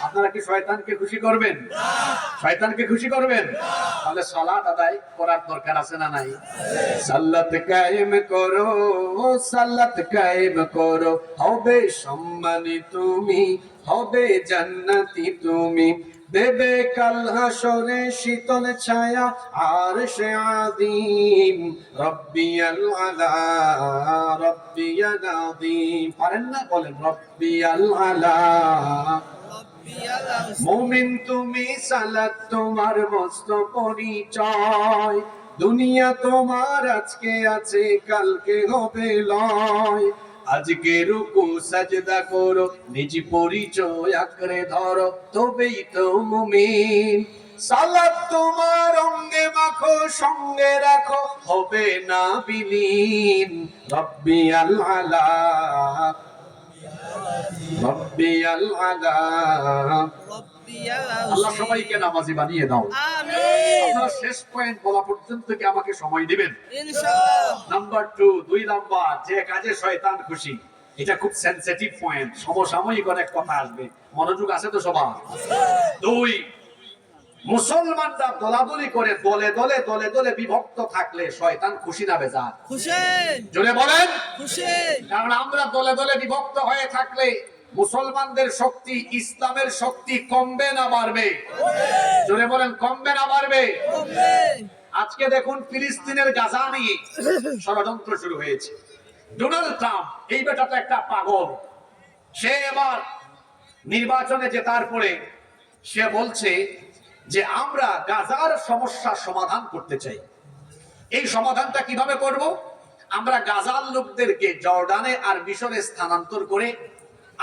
আপনারা কি শয়তানকে খুশি করবেন? শয়তানকে খুশি করবেন? তাহলে সালাত আদায় করার দরকার আছে না নাই? সালাত কায়েম করো, সালাত কায়েম করো, হবে সম্মানী তুমি, হবে জান্নাতি তুমি, দেবে কাল হাসরে শীতল ছায়া আরশে আযীম, রব্বিয়াল আলা রব্বিয়াল আযীম। পারেন না? বলেন রব্বিয়াল আলা। মুমিন তুমি, সালাত তোমার মস্ত পরিচয়, দুনিয়া তোমার আজকে আছে কালকে হবে লয়, আজকে রুকু সাজদা করো, নিজ পরিচয় আঁকড়ে ধরো, তবেই তো মুমিন। সালাত তোমার অঙ্গে মাখো, সঙ্গে রাখো, হবে না বিলীন, রব্বিয়াল আলা রব্বিয়াল আলা। আল্লাহ সবাইকে নামাজি বানিয়ে দাও। আমিন। আপনারা শেষ পয়েন্ট বলা পর্যন্ত কি আমাকে সময় দিবেন? ইনশাআল্লাহ। নাম্বার 2 নাম্বার, যে কাজে শয়তান খুশি। এটা খুব সেনসিটিভ পয়েন্ট, সমসাময়িক অনেক কথা আসবে, মনোযোগ আছে তো সবার? 2, মুসলমানরা দলাদলি করে দলে দলে দলে দলে বিভক্ত থাকলে শয়তান খুশি না বেজার? খুশি। জোরে বলেন। খুশি। কারণ আমরা দলে দলে বিভক্ত হয়ে থাকলে মুসলমানদের শক্তি, ইসলামের শক্তি কমবে না বাড়বে? জোরে বলেন, কমবে না বাড়বে? কমবে। আজকে দেখুন ফিলিস্তিনের গাজা নিয়ে ষড়যন্ত্র শুরু হয়েছে। ডোনাল্ড ট্রাম্প, এই বেটাটা একটা পাগল, সে এবার নির্বাচনে জেতার পরে সে বলছে যে আমরা গাজার সমস্যার সমাধান করতে চাই। এই সমাধানটা কিভাবে করব? আমরা গাজার লোকদেরকে জর্ডানে আর মিশরে স্থানান্তর করে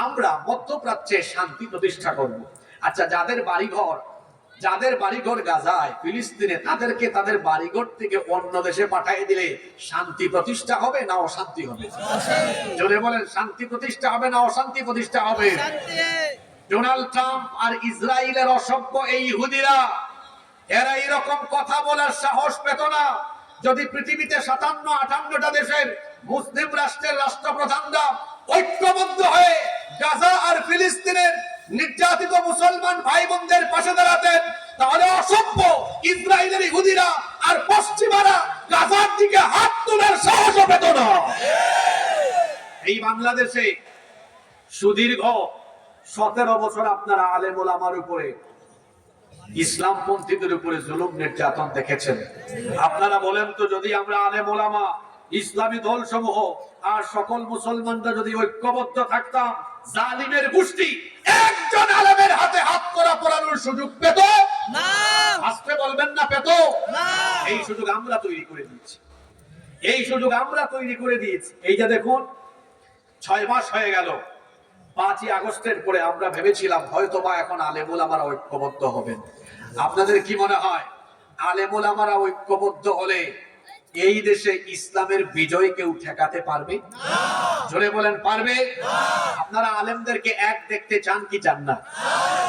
আমরা মধ্যপ্রাচ্যে শান্তি প্রতিষ্ঠা করব। আচ্ছা, যাদের বাড়িঘর গাজায়, ফিলিস্তিনে, তাদেরকে তাদের বাড়িঘর থেকে অন্য দেশে পাঠিয়ে দিলে শান্তি প্রতিষ্ঠা হবে না অশান্তি হবে? জোরে বলেন, শান্তি প্রতিষ্ঠা হবে না অশান্তি প্রতিষ্ঠা হবে? শান্তি। ডোনাল্ড ট্রাম্প আর ইসরায়েলের অসভ্য এই ইহুদিরা, এরা এরকম কথা বলার সাহস পেত না যদি পৃথিবীতে 57-58টা দেশের মুসলিম রাষ্ট্রের রাষ্ট্রপ্রধানরা ঐক্যবদ্ধ হয়ে গাজা আর ফিলিস্তিনের নির্যাতিত মুসলমান ভাই বোনদের পাশে দাঁড়াতেন, তাহলে অসভ্য ইসরায়েলের ইহুদিরা আর পশ্চিমারা গাজার দিকে হাত তোলার সাহস পেত না। এই বাংলাদেশে সুদীর্ঘ 17 বছর আপনারা আলেম ওলামার উপরে, ইসলামপন্থীদের উপরে জুলুম নির্যাতন দেখেছেন। আপনারা বলেন তো, যদি আমরা আলেম ওলামা, ইসলামী দল সমূহ আর সকল মুসলমানরা যদি ঐক্যবদ্ধ থাকতাম, জালিমের গোষ্ঠী একজন আলেমের হাতে হাত করা পরানোর সুযোগ পেত না? আসতে বলবেন না পেত? না। এই সুযোগ আমরা তৈরি করে দিয়েছি। এই সুযোগ আমরা তৈরি করে দিয়েছি। এই যে দেখুন, 6 মাস হয়ে গেল, 5ই আগস্টের পরে আমরা ভেবেছিলাম হয়তোবা এখন আলেম ওলামারা ঐক্যবদ্ধ হবেন। আপনাদের কি মনে হয়, আলেম ওলামারা ঐক্যবদ্ধ হলে এই দেশে ইসলামের বিজয় কেউ ঠেকাতে পারবে? জোরে বলেন, পারবে? আপনারা আলেমদেরকে এক দেখতে চান কি চান না?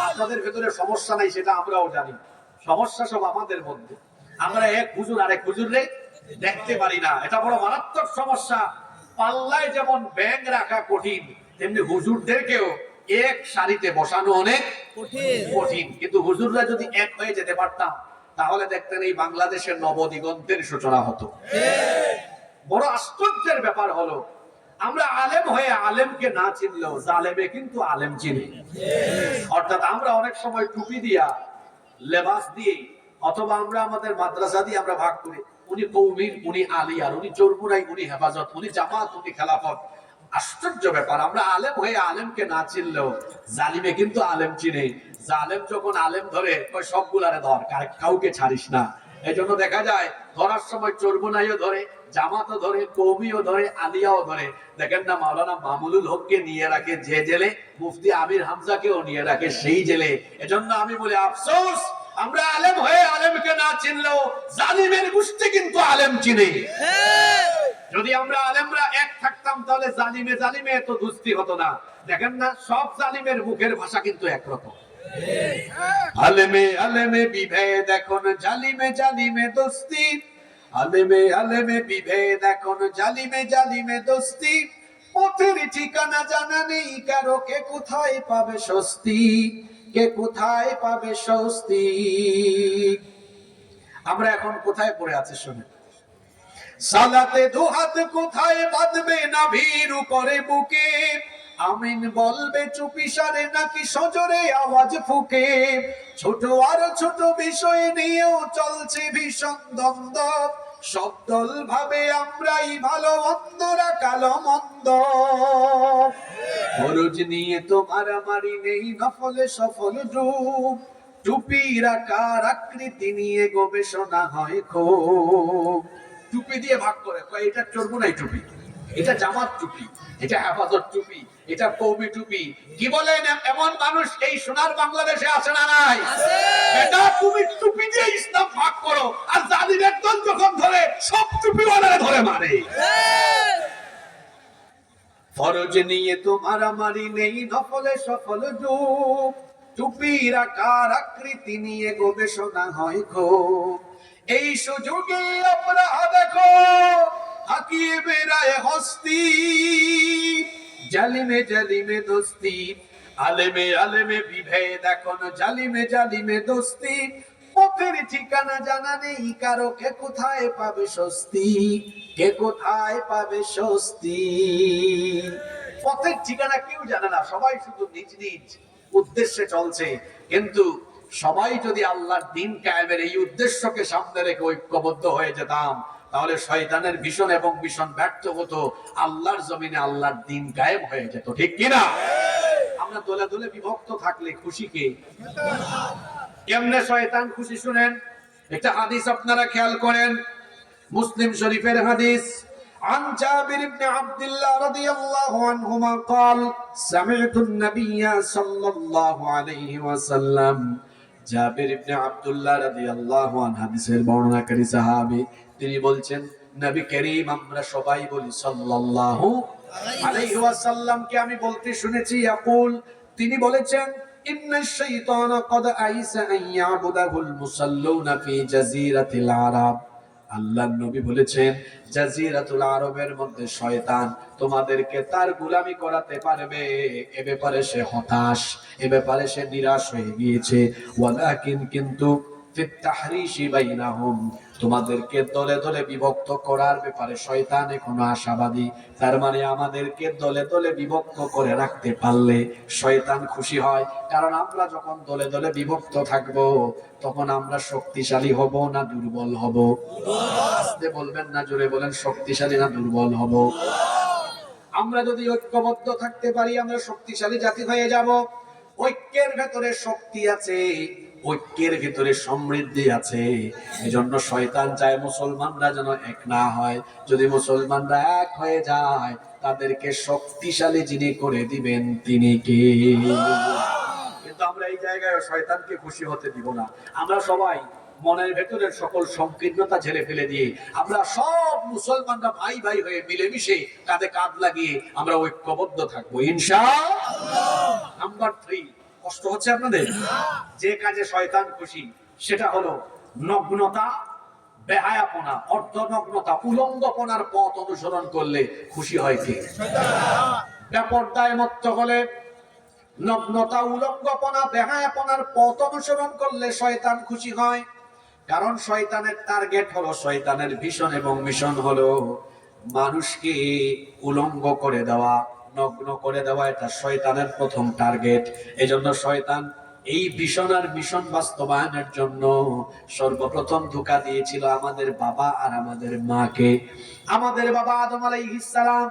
আপনাদের ভেতরে সমস্যা নাই সেটা আমরাও জানি, সমস্যা সব আমাদের মধ্যে। আমরা এক হুজুর আরেক হুজুরে দেখতে পারি না, এটা বড় মারাত্মক সমস্যা। পাল্লায় যেমন ব্যাঙ রাখা কঠিন, তেমনি হুজুরদেরকেও এক সারিতে বসানো অনেক কঠিন। কিন্তু হুজুররা যদি এক হয়ে যেতে পারতাম, তাহলে দেখতেন এই বাংলাদেশের নবদিগন্তের সূচনা হতো। বড় আশ্চর্যের ব্যাপার হলো, আমরা আলেম হয়ে আলেমকে না চিনলেও জালেমে কিন্তু আলেম চিনি। অর্থাৎ আমরা অনেক সময় টুপি দিয়া, লেবাস দিয়ে অথবা আমরা আমাদের মাদ্রাসা দিয়ে আমরা ভাগ করি, উনি কৌমির, উনি আলিয়ার, উনি চরমুনাই, উনি হেফাজত, উনি জামাত, উনি খেলাফত। আশ্চর্য ব্যাপার, আমরা আলেম হয়ে আলেমকে না চিনলেও জালিমে কিন্তু আলেম চিনে। জালেম যখন আলেম ধরে ওই সবগুলারে ধর, কাউকে ছাড়িস না। এই জন্য দেখা যায় ধরার সময় চরমুনাইও ধরে, জামাতও ধরে, কৌমিও ধরে, আলিয়াও ধরে। দেখেন না মাওলানা মামুনুল হককে নিয়ে রাখে যে জেলে, মুফতি আমির হামজাকেও নিয়ে রাখে সেই জেলে। এজন্য আমি বলি আফসোস, আমরা আলেম হয়ে আলেমকে না চিনলেও জালিমের গোষ্ঠী কিন্তু আলেম চিনে। যদি আমরা আলেমরা এক থাকতাম তাহলে জালিমে জালিমে এত দুস্তি হতো না। দেখেন না সব জালিমের মুখের ভাষা কিন্তু একরকম। আলেমে আলেমে বিভেদ এখন, জালিমে জালিমে দোস্তি। আলেমে আলেমে বিভেদ এখন, জালিমে জালিমে দোস্তি। পথের ঠিকানা জানা নেই কারো, কে কোথায় পাবে স্বস্তি, কে কোথায় পাবে স্বস্তি। আমরা এখন কোথায় পড়ে আছি শুনে, সালাতে দুহাত কোথায় বাঁধবে নাভির উপরে বুকে, আমিন বলবে চুপিসারে নাকি সজোরে আওয়াজ ফুকে। ছোট আর ছোট বিষয় নিয়েও চলছে ভীষণ দ্বন্দ্ব, সব দল ভাবে আমরাই ভালো, অন্ধরা কালো মন্দ। ফরজ নিয়ে তো মারামারি নেই, নফলে সফল রূপ, টুপির আকার আকৃতি নিয়ে গবেষণা হয় খুব। টুপি দিয়ে ভাগ করে, এটা চরমুনাই টুপি, এটা জামাত টুপি, এটা হেফাজত টুপি, এটা কৌমি টুপি। কি বলেন, এমন মানুষ এই সোনার বাংলাদেশে আছে না নাই? এটা তুমি টুপি দিয়ে ইসলাম ভাগ করো, আর জালিমের দল যখন ধরে সব টুপিওয়ালারা ধরে মারে। ফরজ নিয়ে তো মারামারি নেই, নফলে সফল রূপ, টুপির আকার আকৃতি নিয়ে গবেষণা হয় খুব। এই সুযোগে আমরা দেখো হাকিয়ে বেড়ায় হস্তি, জালিমে জালিমে দোস্তি। আলেমে আলেমে বিভেদ এখন, জালিমে জালিমে দোস্তি। পথের ঠিকানা জানা নেই কারো, কে কোথায় পাবে স্বস্তি, কে কোথায় পাবে স্বস্তি। পথের ঠিকানা কেউ জানে না, সবাই শুধু নিজ নিজ উদ্দেশ্যে চলছে। কিন্তু সবাই যদি আল্লাহর দ্বীন কায়েমের এই উদ্দেশ্যকে সামনে রেখে ঐক্যবদ্ধ হয়ে যেতাম, তাহলে শয়তানের ভীষণ এবং ভীষণ ব্যর্থ হতো, আল্লাহর জমিনে আল্লাহর দ্বীন কায়েম হয়ে যেত। ঠিক কিনা? আমরা দলে দলে বিভক্ত থাকলে খুশি কে? কেমনে শয়তান খুশি শুনেন, একটা হাদিস আপনারা খেয়াল করেন, মুসলিম শরীফের হাদিস। عن جابر بن عبد الله رضي الله عنهما قال سمعت النبي صلى الله عليه وسلم। জাবির ইবনে আব্দুল্লাহ রাদিয়াল্লাহু আনহু হাদিসের বর্ণনাকারী সাহাবী, তিনি বলছেন নবী করিম, আমরা সবাই বলি সাল্লাল্লাহু আলাইহি ওয়াসাল্লামকে আমি বলতে শুনেছি, ইয়াকুল, তিনি বলেছেন, ইন্নাশ শাইতানা ক্বাদ আইসা আন ইয়াবুদাহুল মুসাল্লুনা ফি জাজিরাতিল আরব। আল্লাহর নবী বলেছেন, জাজিরাতুল আরবের মধ্যে শয়তান তোমাদেরকে তার গোলামি করাতে পারবে, এ ব্যাপারে সে হতাশ, এ ব্যাপারে সে নিরাশ হয়ে গিয়েছে। ওয়ালাকিন, কিন্তু ফিত তাহরিশি বাইনাহুম, তোমাদেরকে দলে দলে বিভক্ত করার ব্যাপারে শয়তান এখনো আশাবাদী। তার মানে আমাদেরকে দলে দলে বিভক্ত করে রাখতে পারলে শয়তান খুশি হয়। কারণ আমরা যখন দলে দলে বিভক্ত থাকব, তখন আমরা শক্তিশালী হব না দুর্বল হব? আস্তে বলবেন না, জোরে বলেন, শক্তিশালী না দুর্বল হব? আমরা যদি ঐক্যবদ্ধ থাকতে পারি, আমরা শক্তিশালী জাতি হয়ে যাব। ঐক্যের ভেতরে শক্তি আছে, ঐক্যের ভিতরে সমৃদ্ধি আছে। এজন্য শয়তান চায় মুসলমানরা যেন এক না হয়। যদি মুসলমানরা এক হয়ে যায়, তাদেরকে শক্তিশালী যিনি করে দিবেন তিনি কে? কিন্তু আমরা এই জায়গায় শয়তানকে খুশি হতে দিব না। আমরা সবাই মনের ভেতরের সকল সংকীর্ণতা ঝেড়ে ফেলে দিয়ে আমরা সব মুসলমানরা ভাই ভাই হয়ে মিলেমিশে কাঁধে কাঁধ লাগিয়ে আমরা ঐক্যবদ্ধ থাকবো ইনশাআল্লাহ। নাম্বার 3, কষ্ট হচ্ছে আপনাদের? যে কাজে শয়তান খুশি সেটা হলো নগ্নতা, বেহায়াপনা, অর্ধনগ্নতা, উলঙ্গপনার পথ অনুসরণ করলে খুশি হয় কে? বেপরদায় মত্ত হলে, নগ্নতা, উলঙ্গপনা, বেহায়াপনার পথ অনুসরণ করলে শয়তান খুশি হয়। কারণ শয়তানের টার্গেট হলো, শয়তানের ভিশন এবং মিশন হলো মানুষকে উলঙ্গ করে দেওয়া, নগ্ন করে দেওয়া। এটা শয়তানের প্রথম টার্গেট। এজন্য শয়তান এই ভীষণ আর ভীষণ বাস্তবায়নের জন্য সর্বপ্রথম ধোঁকা দিয়েছিল আমাদের বাবা আর আমাদের মাকে। আমাদের বাবা আদম আলাইহিস সালাম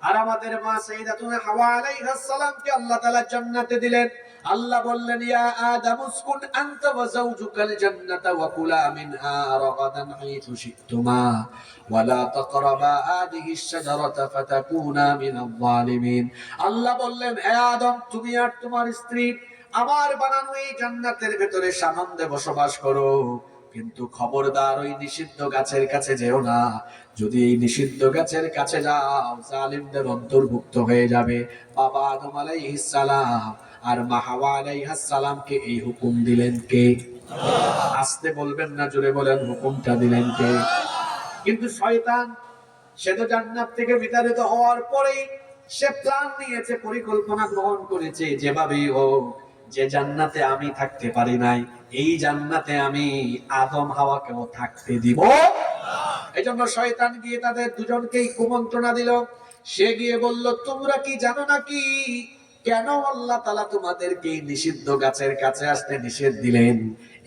আর আমাদের মা সাইয়্যিদাতুনা হাওয়া আলাইহাস সালামকে আল্লাহ তাআলা জান্নাতে দিলেন। আল্লাহ বললেন, ইয়া আদম উসকুন আনতা ওয়া যাওজুকাল জান্নাতা ওয়া কুলা মিনহা রাগাদান হাইথু শি'তুমা ওয়া লা তাকরাবা হাযিহিশ শাজারাতা ফাতাকুনা মিনাল যালিমিন। আল্লাহ বললেন, হে আদম, তুমি আর তোমার স্ত্রী আমার বানানো এই জান্নাতের ভেতরে সানন্দে বসবাস করো, কিন্তু খবরদার ওই নিষিদ্ধ গাছের কাছে যেও না। যদি এই নিষিদ্ধ গাছের কাছে যাও, জালিমদের অন্তর্ভুক্ত হয়ে যাবে। বাবা আদম আলাইহিস সালাম আর মা হাওয়া আলাইহাস সালামকে এই হুকুম দিলেন কে? আসতে বলবেন না, জোরে বলেন, হুকুমটা দিলেন কে? কিন্তু শয়তান সে তো জান্নাত থেকে বিতাড়িত হওয়ার পরে সে প্ল্যান নিয়েছে, পরিকল্পনা গ্রহণ করেছে, যেভাবেই হোক যে জান্নাতে আমি থাকতে পারি নাই, এই জান্নাতে আমি আদম হাওয়াকেও থাকতে দিব। এজন্য শয়তান গিয়ে তাদের দুজনকেই কুমন্ত্রণা দিল। সে গিয়ে বলল, তোমরা কি জানো নাকি কেন আল্লাহ তাআলা তোমাদেরকে নিষিদ্ধ গাছের কাছে আসতে নিষেধ দিলেন?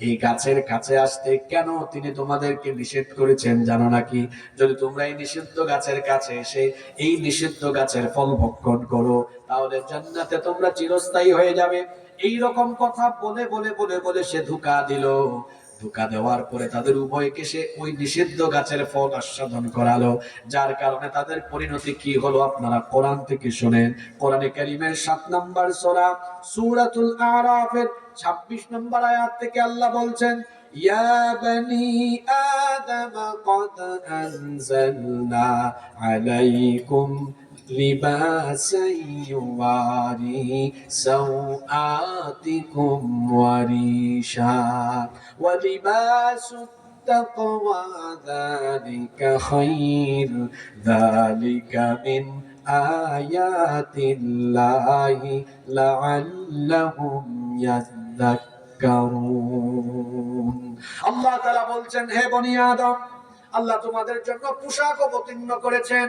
এই গাছের কাছে আসতে কেন তিনি তোমাদেরকে নিষেধ করেছেন জানো নাকি? যদি তোমরা এই নিষিদ্ধ গাছের কাছে এসে এই নিষিদ্ধ গাছের ফল ভক্ষণ করো, তাহলে জান্নাতে তোমরা চিরস্থায়ী হয়ে যাবে। এই রকম কথা বলে বলে বলে বলে সে ধোঁকা দিল। ধোঁকা দেওয়ার পরে তাদের উভয়কে সে ওই নিষিদ্ধ গাছের ফল আস্বাদন করালো, যার কারণে তাদের পরিণতি কি হলো আপনারা কোরআন থেকে শুনেন। কোরআনে কারীমের 7 নম্বর সূরা সূরাতুল আরাফের 26 নম্বর আয়াত থেকে আল্লাহ বলছেন, ইয়া বনি আদম ক্বাদ আনজালনা আলাইকুম লিবাসান ইউওয়ারি সাওআতিকুম ওয়ারিশা ওয়া লিবাসুত তাকওয়া যালিকা খায়র যালিকা মিন আয়াতিল্লাহি লাআল্লাহুম ইয়াযাক্কারুন। আল্লাহ তাআলা বলছেন, হে বনি আদম, আল্লাহ তোমাদের জন্য পোশাক অবতীর্ণ করেছেন,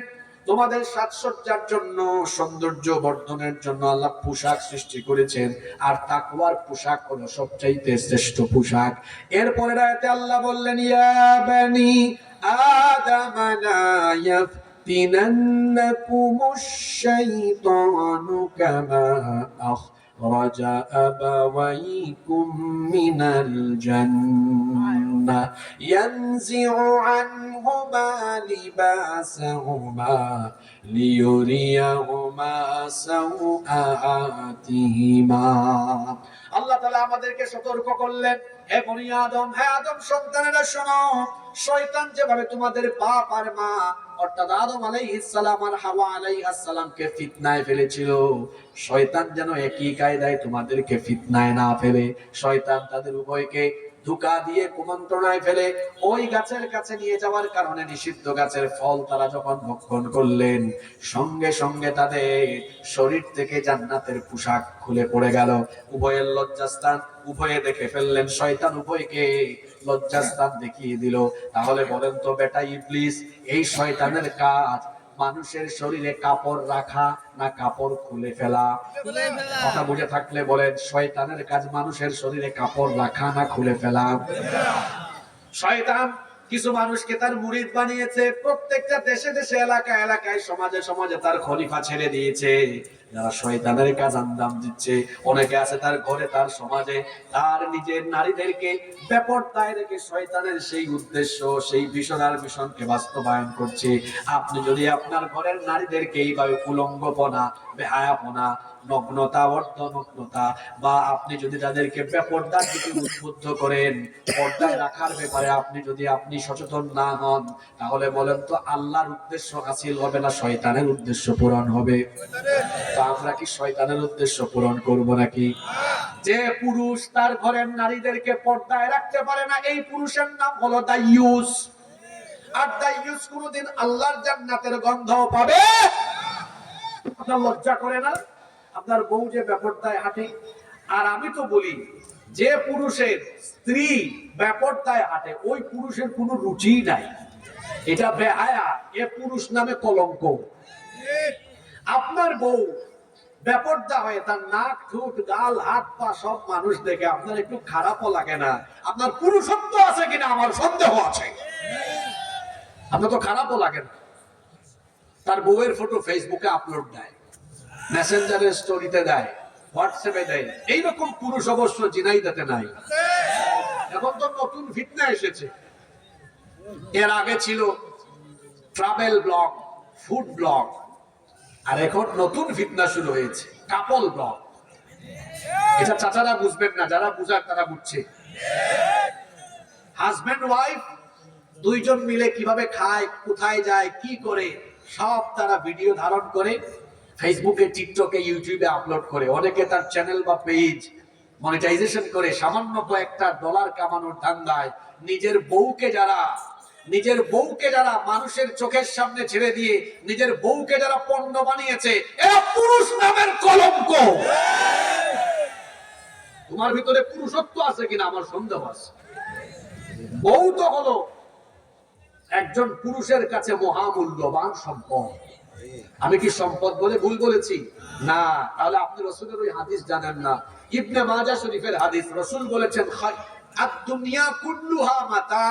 তোমাদের সাজসজ্জার জন্য, সৌন্দর্য বর্ধনের জন্য আল্লাহ পোশাক সৃষ্টি করেছেন। আর তাকওয়ার পোশাক হলো সবচাইতে শ্রেষ্ঠ পোশাক। এরপরের আয়াতে আল্লাহ বললেন, ইয়া বনি আদম লা ইয়াফতিনান্নাকুমুশ শাইতানু কামা أخرج أبويكم من الجنة ينزع عنهما لباسهما লিয়ুরিয়াহুমা সাওআতিহিমা। আল্লাহ তাআলা আমাদেরকে সতর্ক করলেন, হে বনি আদম, হে আদম সন্তানেরা শোনো, শয়তান যেভাবে তোমাদের বাপ আর মা অর্থাৎ আদম আলাইহিস সালাম আর হাওয়া আলাইহাস সালামকে ফিতনায় ফেলেছিল, শয়তান যেন একই কায়দায় তোমাদেরকে ফিতনায় না ফেলে। শয়তান তাদের উভয়কে ধোঁকা দিয়ে কুমন্ত্রণায় ফেলে ওই গাছের কাছে নিয়ে যাওয়ার কারণে নিষিদ্ধ গাছের ফল তারা যখন ভক্ষণ করলেন, সঙ্গে সঙ্গে তাদের শরীর থেকে জান্নাতের পোশাক খুলে পড়ে গেল। উভয়ের লজ্জাস্থান উভয়ে দেখে ফেললেন, শয়তান উভয়কে লজ্জাস্থান দেখিয়ে দিল। তাহলে বলেন তো বেটা ইবলিস, এই শয়তানের কাজ মানুষের শরীরে কাপড় রাখা না কাপড় খুলে ফেলা? কথা বুঝে থাকলে বলেন, শয়তানের কাজ মানুষের শরীরে কাপড় রাখা না খুলে ফেলা? শয়তান কিছু মানুষকে তার মুরিদ বানিয়েছে, প্রত্যেকটা দেশে দেশে এলাকায় এলাকায় সমাজে সমাজে তার খলিফা ছেড়ে দিয়েছে, যারা শয়তানের কাজ আঞ্জাম দিচ্ছে। অনেকে আছে তার ঘরে তার সমাজে তার নিজের নারীদেরকে বেপরদায় রেখে শয়তানের সেই উদ্দেশ্য সেই ভীষণ আর ভীষণকে বাস্তবায়ন করছে। আপনি যদি আপনার ঘরের নারীদেরকে এইভাবে উলঙ্গপনা, বেহায়াপনা, নগ্নতা, অর্ধনগ্নতা বা আপনি যদি তাদেরকে বেপরদার দিকে উদ্বুদ্ধ করেন, পর্দায় রাখার ব্যাপারে আপনি সচেতন না হন, তাহলে বলেন তো আল্লাহর উদ্দেশ্য হাসিল হবে না শয়তানের উদ্দেশ্য পূরণ হবে? তা আমরা কি শয়তানের উদ্দেশ্য পূরণ করব নাকি? যে পুরুষ তার ঘরের নারীদেরকে পর্দায় রাখতে পারে না, এই পুরুষের নাম হলো দাইয়ুস। আর দাইয়ুস কোনদিন আল্লাহর জান্নাতের গন্ধ পাবে? আপনার লজ্জা করে না আপনার বউ যে বেপরদায় হাঁটে? আর আমি তো বলি, যে পুরুষের স্ত্রী বেপরদায় হাঁটে ওই পুরুষের কোনো রুচি নাই, এটা বেহায়া, এ পুরুষ নামে কলঙ্ক। আপনার বউ বেপরদা হয়ে তার নাক ঠোঁট গাল হাত পা সব মানুষ দেখে আপনার একটু খারাপও লাগে না? আপনার পুরুষত্ব আছে কিনা আমার সন্দেহ আছে। আপনার তো খারাপও লাগে না। তার বউয়ের ফটো ফেসবুকে আপলোড দেয়, মেসেঞ্জারের স্টোরিতে দেয়, হোয়াটসঅ্যাপে দেয়। এইরকম পুরুষ অবশ্য জিনাইদাতে নাই। এখন তো নতুন ফিতনা এসেছে। এর আগে ছিল ট্রাভেল ব্লগ, ফুড ব্লগ, আর এখন নতুন ফিতনা শুরু হয়েছে কাপল ব্লগ। এটা চাচারা বুঝবেন না, যারা বুঝার তারা বুঝছে। হাজবেন্ড ওয়াইফ দুইজন মিলে কিভাবে খায়, কোথায় যায়, কি করে, সব তারা ভিডিও ধারণ করে ফেসবুকে, টিকটকে, ইউটিউবে আপলোড করে। অনেকে তার চ্যানেল বা পেজ মনিটাইজেশন করে সামান্য কয়েকটা ডলার কামানোর ধান্দায় নিজের বউকে যারা মানুষের চোখের সামনে ছেড়ে দিয়ে নিজের বউকে যারা পণ্য বানিয়েছে, এরা পুরুষ নামের কলঙ্ক। তোমার ভিতরে পুরুষত্ব আছে কিনা আমার সন্দেহ আছে। বউ তো হলো একজন পুরুষের কাছে মহামূল্যবান সম্পদ। আমি কি সম্পদ বলে ভুল বলেছি? না। তাহলে আপনি রাসূলের ওই হাদিস জানেন না? ইবনে মাজাহ শরীফের হাদিস, রাসূল বলেছেন আদ-দুনিয়া কুল্লুহা মাতা,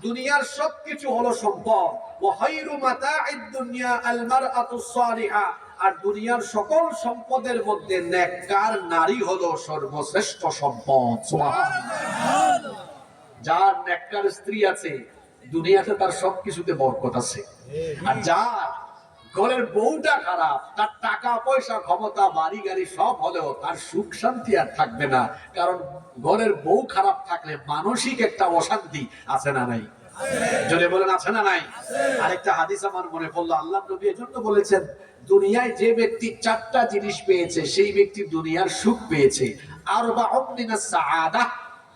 দুনিয়ার সবকিছু হলো সম্পদ। ওয়া খায়রু মাতা'id দুনিয়া আল মারআতুস সালিহা, আর দুনিয়ার সকল সম্পদের মধ্যে নেককার নারী হলো সর্বশ্রেষ্ঠ সম্পদ। সুবহানাল্লাহ। যার নেককার স্ত্রী আছে দুনিয়াতে তার সবকিছুতে বরকত আছে। আর যার ঘরের বউটা খারাপ, তার টাকা পয়সা ক্ষমতা বাড়ি গাড়ি সব হলেও তার সুখ শান্তি আর থাকবে না। কারণ ঘরের বউ খারাপ থাকলে মানসিক একটা অশান্তি আছে না নাই? যদি বলেন আছে না নাই? আরেকটা হাদিস আমার মনে পড়লো, আল্লাহ নবী এজন্য বলেছেন দুনিয়ায় যে ব্যক্তি চারটা জিনিস পেয়েছে সেই ব্যক্তি দুনিয়ার সুখ পেয়েছে। আরবাউন মিনাস সাআদাহ,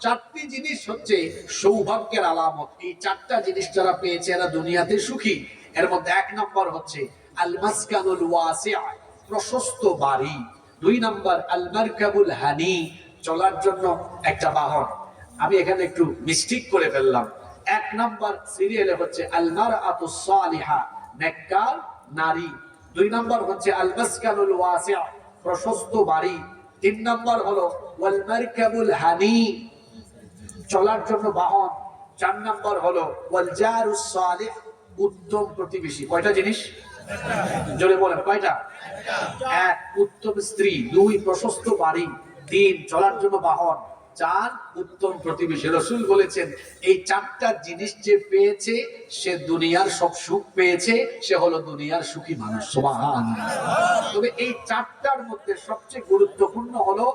চারটি জিনিস হচ্ছে সৌভাগ্যের আলামত। এই চারটা জিনিস যারা পেয়েছে এরা দুনিয়াতে সুখী। এর মধ্যে এক নম্বর হচ্ছে আল মাসকানুল ওয়াসি', প্রশস্ত বাড়ি। দুই নম্বর আল মারকাবুল হানি, চলার জন্য একটা বাহন। আমি এখানে একটু মিস্টেক করে ফেললাম। এক নম্বর সিরিয়ালে হচ্ছে আল মারআতুস সালিহা, নেককার নারী। দুই নম্বর হচ্ছে আল মাসকানুল ওয়াসি', প্রশস্ত বাড়ি। তিন নম্বর হলো ওয়াল মারকাবুল হানি, চলার জন্য বাহন। চার নম্বর হলো ওয়াল জারুস সালিহ, উত্তম প্রতিবেশী। কয়টা জিনিস? জোরে বলেন কয়টা? এক, উত্তম স্ত্রী। দুই, প্রশস্ত বাড়ি। তিন, চলার জন্য বাহন। চার, উত্তম প্রতিবেশী। রাসূল বলেছেন এই চারটা জিনিস যে পেয়েছে সে দুনিয়ার সব সুখ পেয়েছে, সে হলো দুনিয়ার সুখী মানুষ। সুবহানাল্লাহ। তবে এই চারটার মধ্যে সবচেয়ে গুরুত্বপূর্ণ হলো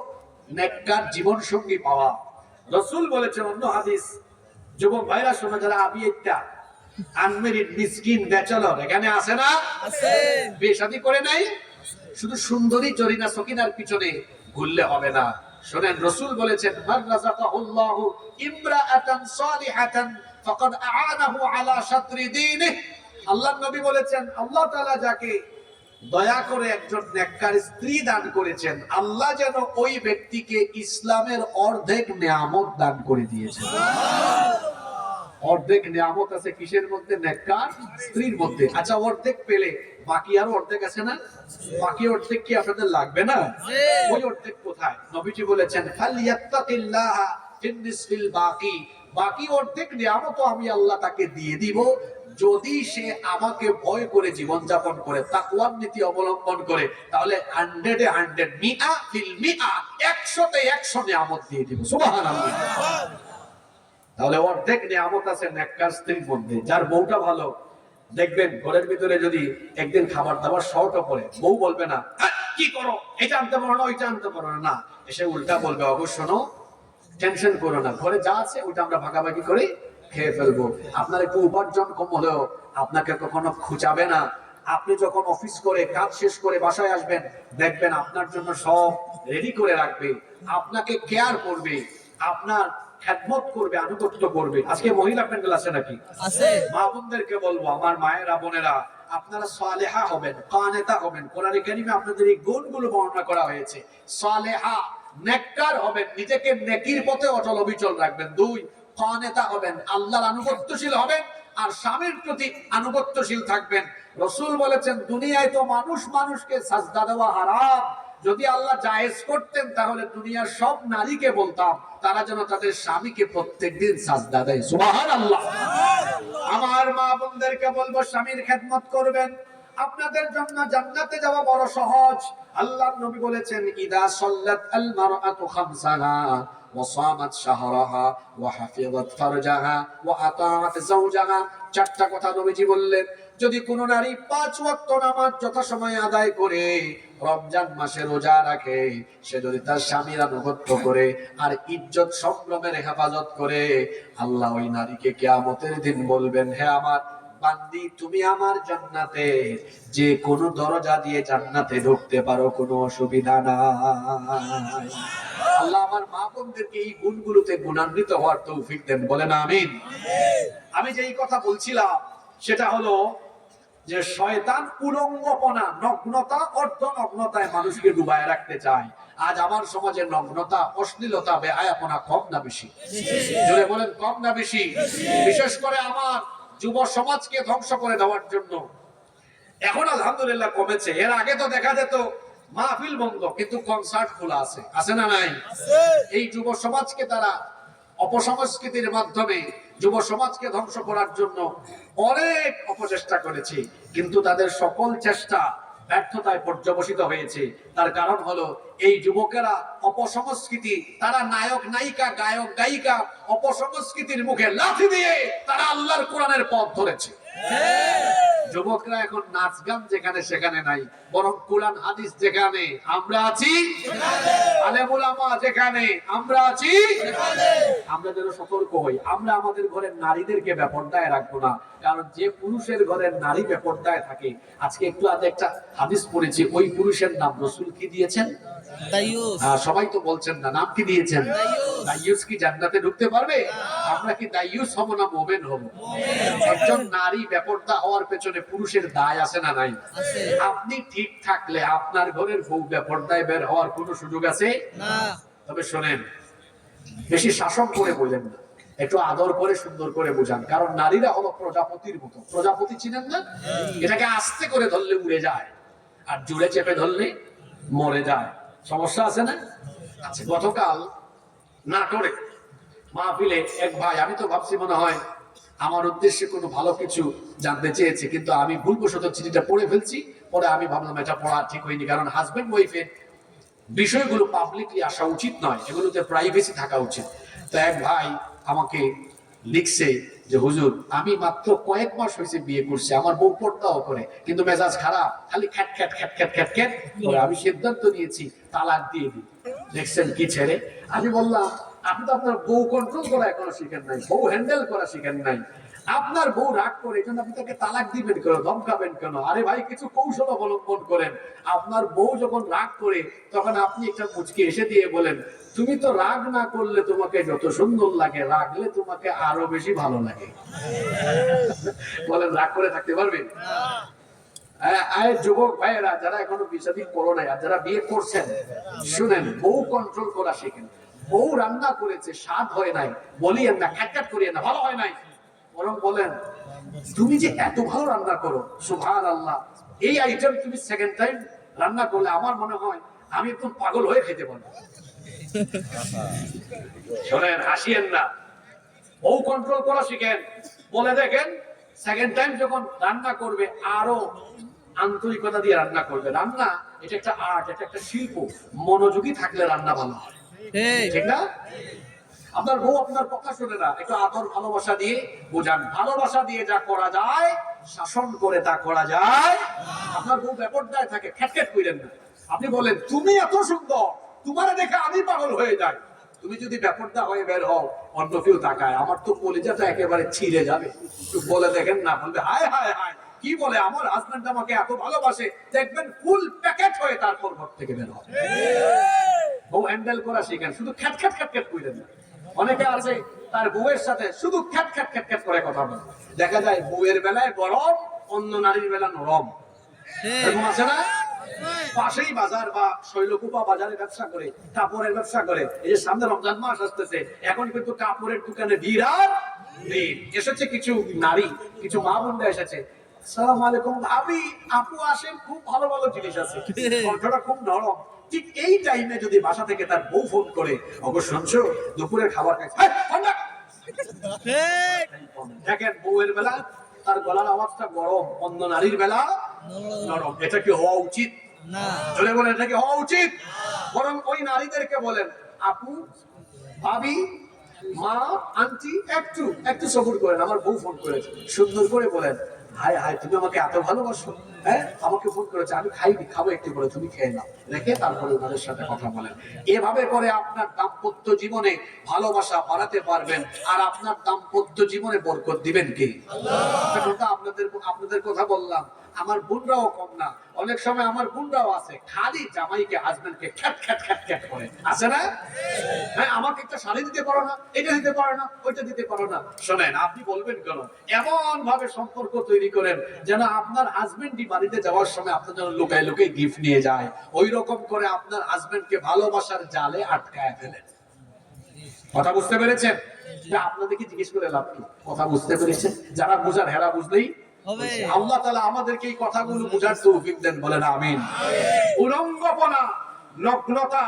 নেককার জীবন সঙ্গী পাওয়া। রাসূল বলেছেন অন্য হাদিস, যুবক ভাইরা শোনো, যারা আবিয়েটা আনমেরিড মিসকিন ব্যাচেলর এখানে আছে না? আছে। বিয়ে শাদী করে নাই, শুধু সুন্দরী জরিনা সকিনার পিছনে ঘুরলে হবে না। শুনেন, রাসূল বলেছেন মান রাযাকাহুল্লাহু ইমরাআতান সালিহাতান ফাকাদ আ'আনাহু আলা শাতরি দীনিহি। আল্লাহর নবী বলেছেন আল্লাহ তাআলা যাকে দয়া করে একজন নেককার স্ত্রী দান করেছেন, আল্লাহ যেন ওই ব্যক্তিকে ইসলামের অর্ধেক নিয়ামত দান করে দিয়েছেন। অর্ধেক নিয়ামত আছে কিসের মধ্যে? নেককার স্ত্রীর মধ্যে। আচ্ছা, অর্ধেক পেলে বাকি আরো অর্ধেক আছে না? বাকি অর্ধেক কি আপনাদের লাগবে না? ওই অর্ধেক কোথায়? নবীজি বলেছেন ফালিয়াত্তাকিল্লাহা ফিন্নিসফিল বাকি, বাকি অর্ধেক নিয়ামত আমি আল্লাহ তাকে দিয়ে দিব যদি সে আমাকে ভয় করে জীবন যাপন করে, তাকওয়ার নীতি অবলম্বন করে। তাহলে 100 এ 100, মিআ ফিল মিআ, 100তে 100 নিয়ামত দিয়ে দিব। সুবহানাল্লাহ। তাহলে অর্ধেক নিয়ামত আছে নেককার স্ত্রীর মধ্যে। যার বউটা ভালো, দেখবেন ঘরের ভিতরে যদি একদিন খাবার দাবার শর্টও পড়ে, বউ বলবে না কি করো, এটা আনতে পারো না, ওইটা আনতে পারো না। এসে উল্টা বলবে অবশ্য শোনো, টেনশন করো না, ঘরে যা আছে ওইটা আমরা ভাগাভাগি করে খেয়ে ফেলবো। আপনার একটু উপার্জন কম হলেও আপনাকে কখনো খুঁচাবে না। আপনি যখন অফিস করে কাজ শেষ করে বাসায় আসবেন, দেখবেন আপনার জন্য সব রেডি করে রাখবে, আপনাকে কেয়ার করবে, আপনার খেদমত করবে, আনুগত্য করবে। আজকে মহিলা প্যান্ডেল আছে নাকি? আছে। মা বোনদেরকে বলবো, আমার মায়েরা বোনেরা, আপনারা সালেহা হবেন, কানেতা হবেন। কোরআনে কারিমে আপনাদের এই গুণগুলো বর্ণনা করা হয়েছে। সালেহা, নেককার হবেন, নিজেকে নেকির পথে অচল অবিচল রাখবেন। দুই, কানেতা হবেন, আল্লাহর আনুগত্যশীল হবেন আর স্বামীর প্রতি আনুগত্যশীল থাকবেন। রাসূল বলেছেন দুনিয়ায় তো মানুষকে সাজদা দেওয়া হারাম, যদি আল্লাহ জায়েজ করতেন তাহলে দুনিয়ার সব নারীকে বলতাম তারা যেন তাদের স্বামীকে প্রত্যেকদিন সাজদা দেয়। সুবহানাল্লাহ। আমার মা বোনদেরকে বলবো স্বামীর খেদমত করবেন, আপনাদের জন্য জান্নাতে যাওয়া বড় সহজ। আল্লাহর নবী বলেছেন ইদা সাল্লাত আল মারআতু খামসাহা ওয়া সামাত শাহরাহা ওয়া হাফিজাত ফারজাহা ওয়া আতাআত যাওজাহা। চারটা কথা নবীজি বললেন, যদি কোন নারী 5 ওয়াক্ত নামাজ যথাসময়ে আদায় করে, রমজান মাসে রোজা রাখে, সে যদি তার স্বামীর আনুগত্য করে আর ইজ্জত সম্ভ্রমের হেফাজত করে, আল্লাহ ওই নারীকে কিয়ামতের দিন বলবেন, হে আমার বান্দি, তুমি আমার জান্নাতে যে কোন দরজা দিয়ে জান্নাতে ঢুকতে পারো, কোনো অসুবিধা নাই। আল্লাহ আমার মা বোনদেরকে এই গুণগুলোতে গুণান্বিত হওয়ার তৌফিক দেন, বলেন আমিন। আমি যেই কথা বলছিলাম সেটা হলো যে শয়তান উলঙ্গপনা, নগ্নতা, অর্ধনগ্নতায় মানুষকে ডুবায় রাখতে চায়। আজ আমার সমাজে নগ্নতা, অশ্লীলতা, বেহায়াপনা কম না বেশি? জোরে বলেন, কম না বেশি? বিশেষ করে আমার যুব সমাজকে ধ্বংস করে দেওয়ার জন্য এখন আলহামদুলিল্লাহ কমেছে। এর আগে তো দেখা যেত মাহফিল বন্ধ কিন্তু কনসার্ট খোলা আছে, আছে না নাই? এই যুব সমাজকে তারা অপসংস্কৃতির মাধ্যমে যুব সমাজকে ধ্বংস করার জন্য অনেক অপচেষ্টা করেছে, কিন্তু তাদের সকল চেষ্টা ব্যর্থতায় পর্যবসিত হয়েছে। তার কারণ হলো এই যুবকেরা অপসংস্কৃতি, তারা নায়ক নায়িকা, গায়ক গায়িকা, অপসংস্কৃতির মুখে লাথি দিয়ে তারা আল্লাহর কোরআনের পথ ধরেছে। যুবকরা এখন নাচ গান যেখানে সেখানে নাই, বরং কোরআন হাদিস যেখানে আমরা আছি, আলেম উলামা যেখানে আমরা আছি, আমরা যেন সতর্ক হই। আমরা আমাদের ঘরের নারীদেরকে বেপরদায় রাখবো না, কারণ যে পুরুষের ঘরের নারী বেপরদায় থাকে, আজকে একটু আগে একটা হাদিস পড়েছি, ওই পুরুষের নাম রাসূল কি দিয়েছেন? দাইয়ুস। সবাই তো বলছেন না, নাম কি দিয়েছেন? দাইয়ুস। কি জান্নাতে ঢুকতে পারবে? আমরা কি দাইয়ুস হব না মুমিন হব? একজন নারী বেপরদা হওয়ার পেছনে পুরুষের দায় আছে না নাই? আপনি ঠিক থাকলে আপনার ঘরের বউ বেপরদায় বের হওয়ার কোনো সুযোগ আছে না। তবে শোনেন, বেশি শাসন করে বলেন না, একটু আদর করে সুন্দর করে বোঝান। কারণ নারীরা হলো প্রজাপতির মতো। প্রজাপতি চিনেন না? এটাকে আস্তে করে ধরলে উড়ে যায়, আর জুড়ে চেপে ধরলে মরে যায়। সমস্যা আছে না? আচ্ছা, গতকাল নাটোরে মাহফিলে এক ভাই, আমি তো ভাবছি মনে হয় আমার উদ্দেশ্যে কোনো ভালো কিছু জানতে চেয়েছে, কিন্তু আমি ভুলবশত চিঠিটা পড়ে ফেলছি। পরে আমি ভাবলাম এটা পড়া ঠিক হয়নি, কারণ হাজবেন্ড ওয়াইফের বিষয়গুলো পাবলিকলি আসা উচিত নয়, এগুলোতে প্রাইভেসি থাকা উচিত। তো এক ভাই আমাকে লিখছে যে হুজুর, আমি মাত্র কয়েক মাস হয়েছে বিয়ে করছি, আমার বউ পর্দাও করে, কিন্তু মেজাজ খারাপ, খালি খ্যাট খ্যাট খ্যাট খ্যাট খ্যাট খ্যাট করে। আমি সিদ্ধান্ত নিয়েছি তালাক দিয়ে দিই। দেখছেন কি ছেড়ে? আমি বললাম আপনি তো আপনার বউ কন্ট্রোল করা এখনো শিখেন নাই, বউ হ্যান্ডেল করা শিখেন নাই। আপনার বউ রাগ করে, এই জন্য আপনি তাকে তালাক দিবেন কেন, ধমকাবেন কেন? আরে ভাই, কিছু কৌশল অবলম্বন করেন। আপনার বউ যখন রাগ করে, তখন আপনি একটা মুচকি এসে দিয়ে বলেন, তুমি তো রাগ না করলে তোমাকে যত সুন্দর লাগে, রাগলে তোমাকে আরো বেশি ভালো লাগে। বলেন, রাগ করে থাকতে পারবেন? যুবক ভাইয়েরা যারা এখনো বিয়ে করো নাই আর যারা বিয়ে করছেন, শুনেন, বউ কন্ট্রোল করা শিখেন। বউ রান্না করেছে, স্বাদ হয় নাই, বলিয়েন না, খ্যাটখ্যাট করিয়েন না, ভালো হয় নাই, বরং বলেন তুমি যে এত ভালো রান্না করো, সুবহানাল্লাহ, এই আইটেম তুমি সেকেন্ড টাইম রান্না করলে আমার মনে হয় আমি একদম পাগল হয়ে খেতে পারবো। শোনেন, হাসিয়েন না, বউ কন্ট্রোল করা শিখেন। বলে দেখেন, সেকেন্ড টাইম যখন রান্না করবে আরো আন্তরিকতা দিয়ে রান্না করবে। রান্না এটা একটা আর্ট, এটা একটা শিল্প। মনোযোগী থাকলে রান্না ভালো হয়, ঠিক না? আপনার বউ আপনার কথা শুনে না, একটু আদর ভালোবাসা দিয়ে বোঝান। ভালোবাসা দিয়ে যা করা যায়, শাসন করে তা করা যায়। আপনার বউ বেপরদায় থাকে, খ্যাটখ্যাট কইরেন না। আপনি বলেন তুমি এত সুন্দর, তোমারে দেখে আমি পাগল হয়ে যাই। তুমি যদি বেপরদা হয়ে বের হও, অন্য কেউ তাকায়, আমার তো কলিজাটা একেবারে ছিঁড়ে যাবে। একটু বলে দেখেন না, বলবে হায় হায় হায়, কি বলে আমার হাজবেন্ড আমাকে এত ভালোবাসে। দেখবেন ফুল প্যাকেট হয়ে তারপর ঘর থেকে বের হবে। বউ হ্যান্ডেল করা শিখেন, শুধু খ্যাট খ্যাট খ্যাট খ্যাট কইরেন না। অনেকে আছে তার বউয়ের সাথে শুধু খ্যাট খ্যাট খ্যাট খ্যাট করে কথা বলে, দেখা যায় বউয়ের বেলায় গরম, অন্য নারীর বেলা নরম। এরকম আছে না? পাশেই বাজার বা শৈলকুপা বাজারে ব্যবসা করে, কাপড়ের ব্যবসা করে। এই যে সামনে রমজান মাস আসতেছে, এখন কিন্তু কাপড়ের দোকানে ভিড় আর ভিড়। এসেছে কিছু নারী, কিছু মা বোনরা এসেছে। আসসালামু আলাইকুম ভাবি, আপু আসেন, খুব ভালো ভালো জিনিস আছে। কণ্ঠটা খুব নরম। ঠিক এই টাইমে যদি বাসা থেকে তার বউ ফোন করে, ওগো শুনছো দুপুরের খাবার খাইছে, দেখেন বউয়ের বেলা তার গলার আওয়াজটা গরম, অন্য নারীর বেলা নরম। এটা কি হওয়া উচিত? না। জোরে বলেন এটা কি হওয়া উচিত? বরং ওই নারীদেরকে বলেন, আপু, ভাবি, মা, আন্টি, একটু একটু সবুর করেন, আমার বউ ফোন করেছে। সুন্দর করে বলেন, হায় হায় তুমি আমাকে এত ভালোবাসো, হ্যাঁ আমাকে ফোন করেছে, আমি খাইনি, খাবো একটু করে, তুমি খেয়ে নাও, রেখে তারপরে ওনাদের সাথে কথা বলেন। এভাবে করে আপনার দাম্পত্য জীবনে ভালোবাসা বাড়াতে পারবেন, আর আপনার দাম্পত্য জীবনে বরকত দিবেন কে? আল্লাহ। আপনাদের কথা বললাম, আমার বোনরাও কম না, অনেক সময় আমার বোনরাও আছে খালি জামাইকে হাজবেন্ডকে খ্যাট খ্যাট খ্যাট খ্যাট করে, আছে না? হ্যাঁ, আমাকে একটা শাড়ি দিতে পারো না, এটা দিতে পারো না, ওইটা দিতে পারো না। শোনেন, আপনি বলবেন কেন? এমন ভাবে সম্পর্ক তৈরি করেন যেন আপনার হাজবেন্ডই বাড়িতে যাওয়ার সময় আপনার জন্য লুকায় লুকায় গিফট নিয়ে যায়। ওই রকম করে আপনার হাজবেন্ডকে ভালোবাসার জালে আটকায় ফেলেন। কথা বুঝতে পেরেছেন? আপনাদেরকে জিজ্ঞেস করে লাভ কি? কথা বুঝতে পেরেছেন? যারা বোঝার হেরা বুঝলেই হবে। আল্লাহ তাআলা আমাদেরকে এই কথাগুলো বোঝার তৌফিক দেন, বলেন আমিন। উলঙ্গপনা, নগ্নতা,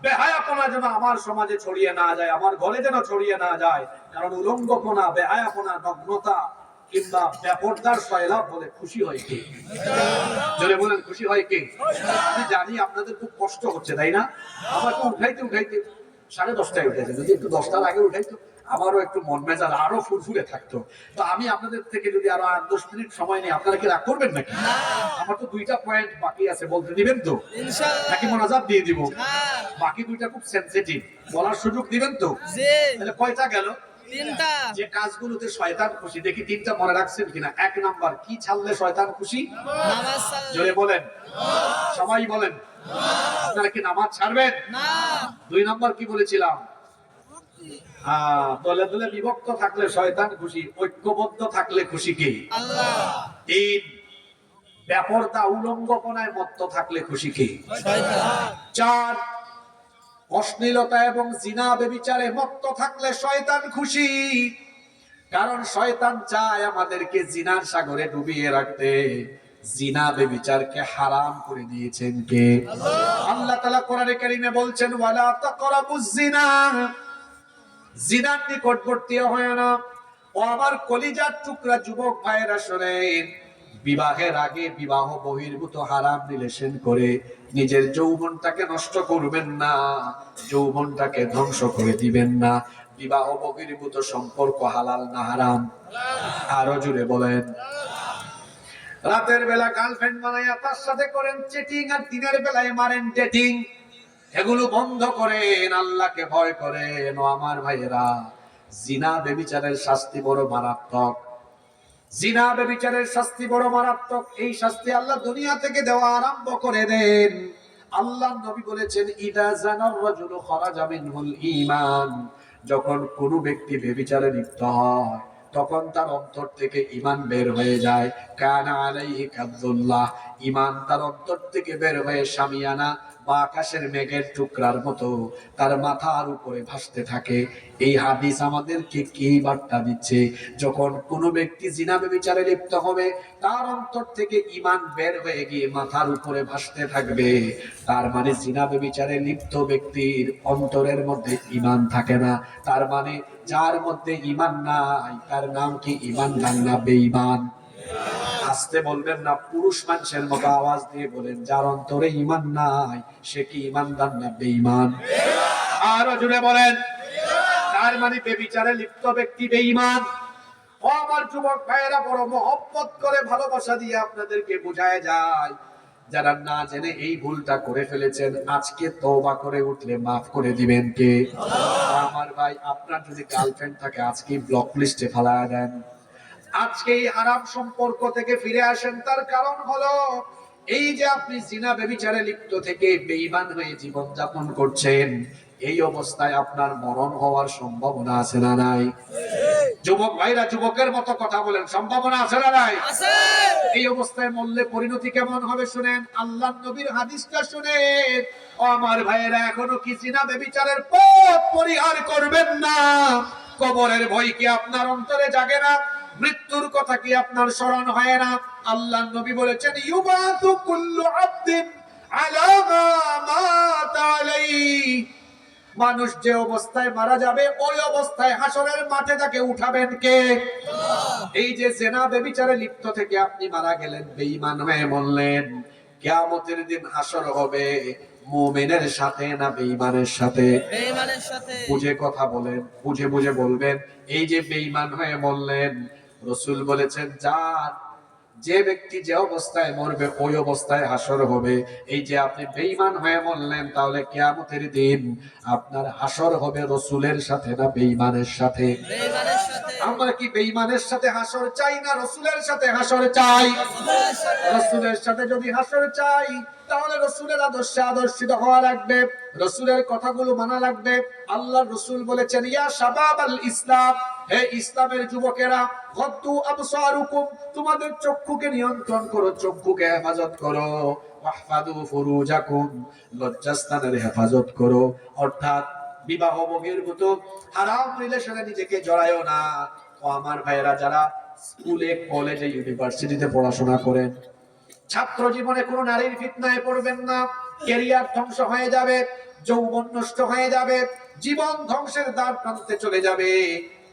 বেহায়াপনা যেন আমার সমাজে ছড়িয়ে না যায়, আমার ঘরে যেন ছড়িয়ে না যায়। কারণ উলঙ্গপনা, বেহায়াপনা, নগ্নতা কিংবা বেপরদার সয়লাভ বলে খুশি হয় কে? জোরে বলেন, খুশি হয় কে? আমি জানি আপনাদের খুব কষ্ট হচ্ছে, তাই না? আমাকে উঠাইতে 10:30 উঠেছে, যদি একটু 10টার আগে উঠাইতো আমারও একটু মন মেজাজ আরো ফুরফুরে থাকতো। তো আমি আপনাদের থেকে যদি আরো 8-10 মিনিট সময় নিই, আপনারা কি রাগ করবেন নাকি? আমার তো 2টা পয়েন্ট বাকি আছে, বলতে দিবেন তো? ইনশাআল্লাহ। নাকি মোনাজাত দিয়ে দিব? হ্যাঁ। বাকি 2টা খুব সেনসিটিভ, বলার সুযোগ দিবেন তো? জি। তাহলে কয়টা গেল? 3টা। যে কাজগুলোতে শয়তান খুশি, দেখি 3টা মনে রাখছেন কিনা। 1 নাম্বার, কি ছাড়লে শয়তান খুশি? নামাজ ছাড়লে। জোরে বলেন, সবাই বলেন, আপনারা কি নামাজ ছাড়বেন? না। 2 নাম্বার কি বলেছিলাম? দলে দলে বিভক্ত থাকলে শয়তান খুশি, ঐক্যবদ্ধ থাকলে খুশি কে? আল্লাহ। 3, বেপরদা উলঙ্গপনায় মত্ত থাকলে খুশি কে? শয়তান। 4, অশ্লীলতা এবং জিনা ব্যভিচারে মত্ত থাকলে শয়তান খুশি। কারণ শয়তান চায় আমাদেরকে জিনার সাগরে ডুবিয়ে রাখতে। জিনা ব্যভিচারকে হারাম করে দিয়েছেন কে? আল্লাহ তাআলা কোরআনে কারীমে বলছেন, ওয়ালা তাকরাবুজ জিনা, জিনার নিকটবর্তী হয় না। ও আমার কলিজার টুকরা যুবক ভাইরা শোনেন, বিবাহের আগে বিবাহ বহির্ভূত হারাম রিলেশন করে নিজের যৌবনটাকে নষ্ট করবেন না, যৌবনটাকে ধ্বংস করে দিবেন না। বিবাহ বহির্ভূত সম্পর্ক হালাল না হারাম? আরো জুড়ে বলেন। রাতের বেলা গার্লফ্রেন্ড বানাইয়া তার সাথে করেন চেটিং, আর দিনের বেলায় মারেন ডেটিং। এগুলো বন্ধ করেন, আল্লাহকে ভয় করেন। ও আমার ভাইয়েরা, জিনা ব্যভিচারের শাস্তি বড় মারাত্মক। জিনা ব্যভিচারের শাস্তি বড় মারাত্মক। এই শাস্তি আল্লাহ দুনিয়া থেকে দেওয়া আরম্ভ করে দেন। আল্লাহ নবী বলেছেন, ইদা জানার রাজুলু খারাজা মিনহুল ঈমান, যখন কোন ব্যক্তি ব্যভিচারে লিপ্ত হয় তখন তার অন্তর থেকে ঈমান বের হয়ে যায়। কানা আলাইহি কাযুল্লাহ, ঈমান তার অন্তর থেকে বের হয়ে শামিয়ানা বা আকাশের মেঘের টুকরার মতো তার মাথার উপরে ভাসতে থাকে। এই হাদিস আমাদেরকে কি বার্তা দিচ্ছে? যখন কোনো ব্যক্তি জিনা ব্যভিচারে লিপ্ত হবে, তার অন্তর থেকে ঈমান বের হয়ে গিয়ে মাথার উপরে ভাসতে থাকবে। তার মানে জিনা ব্যভিচারে লিপ্ত ব্যক্তির অন্তরের মধ্যে ঈমান থাকে না। তার মানে যার মধ্যে ঈমান নাই তার নাম কি ঈমানদার না বেঈমান? আসতে বলবেন না, পুরুষ মানুষের মতো আওয়াজ দিয়ে বলেন, যার অন্তরে ঈমান নাই সে কি ঈমানদার না বেঈমান? আরো জুড়ে বলেন। তার মানে ব্যভিচারে লিপ্ত ব্যক্তি বেঈমান। ও আমার যুবক ভাইয়েরা, বড় মহব্বত করে ভালোবাসা দিয়ে আপনাদেরকে বোঝায় যায়, যারা না জেনে এই ভুলটা করে ফেলেছেন আজকে তওবা করে উঠলে মাফ করে দিবেন কে? আমার ভাই, আপনার যদি গার্লফ্রেন্ড থাকে আজকে ব্লক লিস্টে ফেলায়া দেন। আজকে এই হারাম সম্পর্ক থেকে ফিরে আসেন। তার কারণ হলো এই যে আপনি জিনা ব্যভিচারে লিপ্ত থেকে বেঈমান হয়ে জীবন যাপন করছেন, এই অবস্থায় আপনার মরণ হওয়ার সম্ভাবনা আছে না নাই? যুবক ভাইরা যুবকের মতো কথা বলেন, সম্ভাবনা আছে না নাই? আছে। এই অবস্থায় মরলে পরিণতি কেমন হবে শুনেন, আল্লাহর নবীর হাদিসটা শুনেন। ও আমার ভাইয়েরা, এখনো কি জিনা ব্যভিচারের পথ পরিহার করবেন না? কবরের ভয় কি আপনার অন্তরে জাগে না? মৃত্যুর কথা কি আপনার স্মরণ হয় না? আল্লাহর নবী বলেছেন, ইউবাতু কুল্লু আবদিন আলা মা মাতা আলাইহি, মানুষ যে অবস্থায় মারা যাবে ওই অবস্থায় হাসরের মাঠে তাকে উঠাবেন কে? এই যে জেনা ব্যভিচারে লিপ্ত থেকে আপনি মারা গেলেন, বেঈমান হয়ে মরলেন, কিয়ামতের দিন হাসর হবে মুমিনের সাথে না বেঈমানের সাথে? বেঈমানের সাথে। বুঝে কথা বলেন, বুঝে বুঝে বলবেন। এই যে বেঈমান হয়ে মরলেন, রাসূল বলেছেন যে ব্যক্তি যে অবস্থায় মরবে ওই অবস্থায় হাসর হবে। এই যে আপনি বেঈমান হয়ে মরলেন, তাহলে কিয়ামতের দিন আপনার হাসর হবে রাসূলের সাথে না বেঈমানের সাথে? বেঈমানের সাথে। আমরা কি বেঈমানের সাথে হাসর চাই না রাসূলের সাথে হাসর চাই? রাসূলের সাথে যদি হাসর চাই, তাহলে রাসূলের আদর্শে আদর্শিত হওয়া লাগবে, রাসূলের কথাগুলো মানা লাগবে। আল্লাহর রাসূল বলেছেন, ইয়া শাবাবাল ইসলাম, হে ইসলামের যুবকেরা, গদ্দু আবসারুকুম, তোমাদের চক্ষুকে নিয়ন্ত্রণ করো, চক্ষুকে হেফাজত করো। ওয়াহফাদু ফুরুজাকুম, লজ্জাস্থানের হেফাজত করো। অর্থাৎ বিবাহ বহির্ভূত হারাম রিলেশনে নিজেকে জড়ায়ও না। ও আমার ভাইয়েরা, যারা স্কুলে কলেজে ইউনিভার্সিটিতে পড়াশোনা করেন, ছাত্র জীবনে কোনো নারীর ফিতনায় পড়বেন না। ক্যারিয়ার ধ্বংস হয়ে যাবে, যৌবন নষ্ট হয়ে যাবে, জীবন ধ্বংসের দ্বার প্রান্তে চলে যাবে।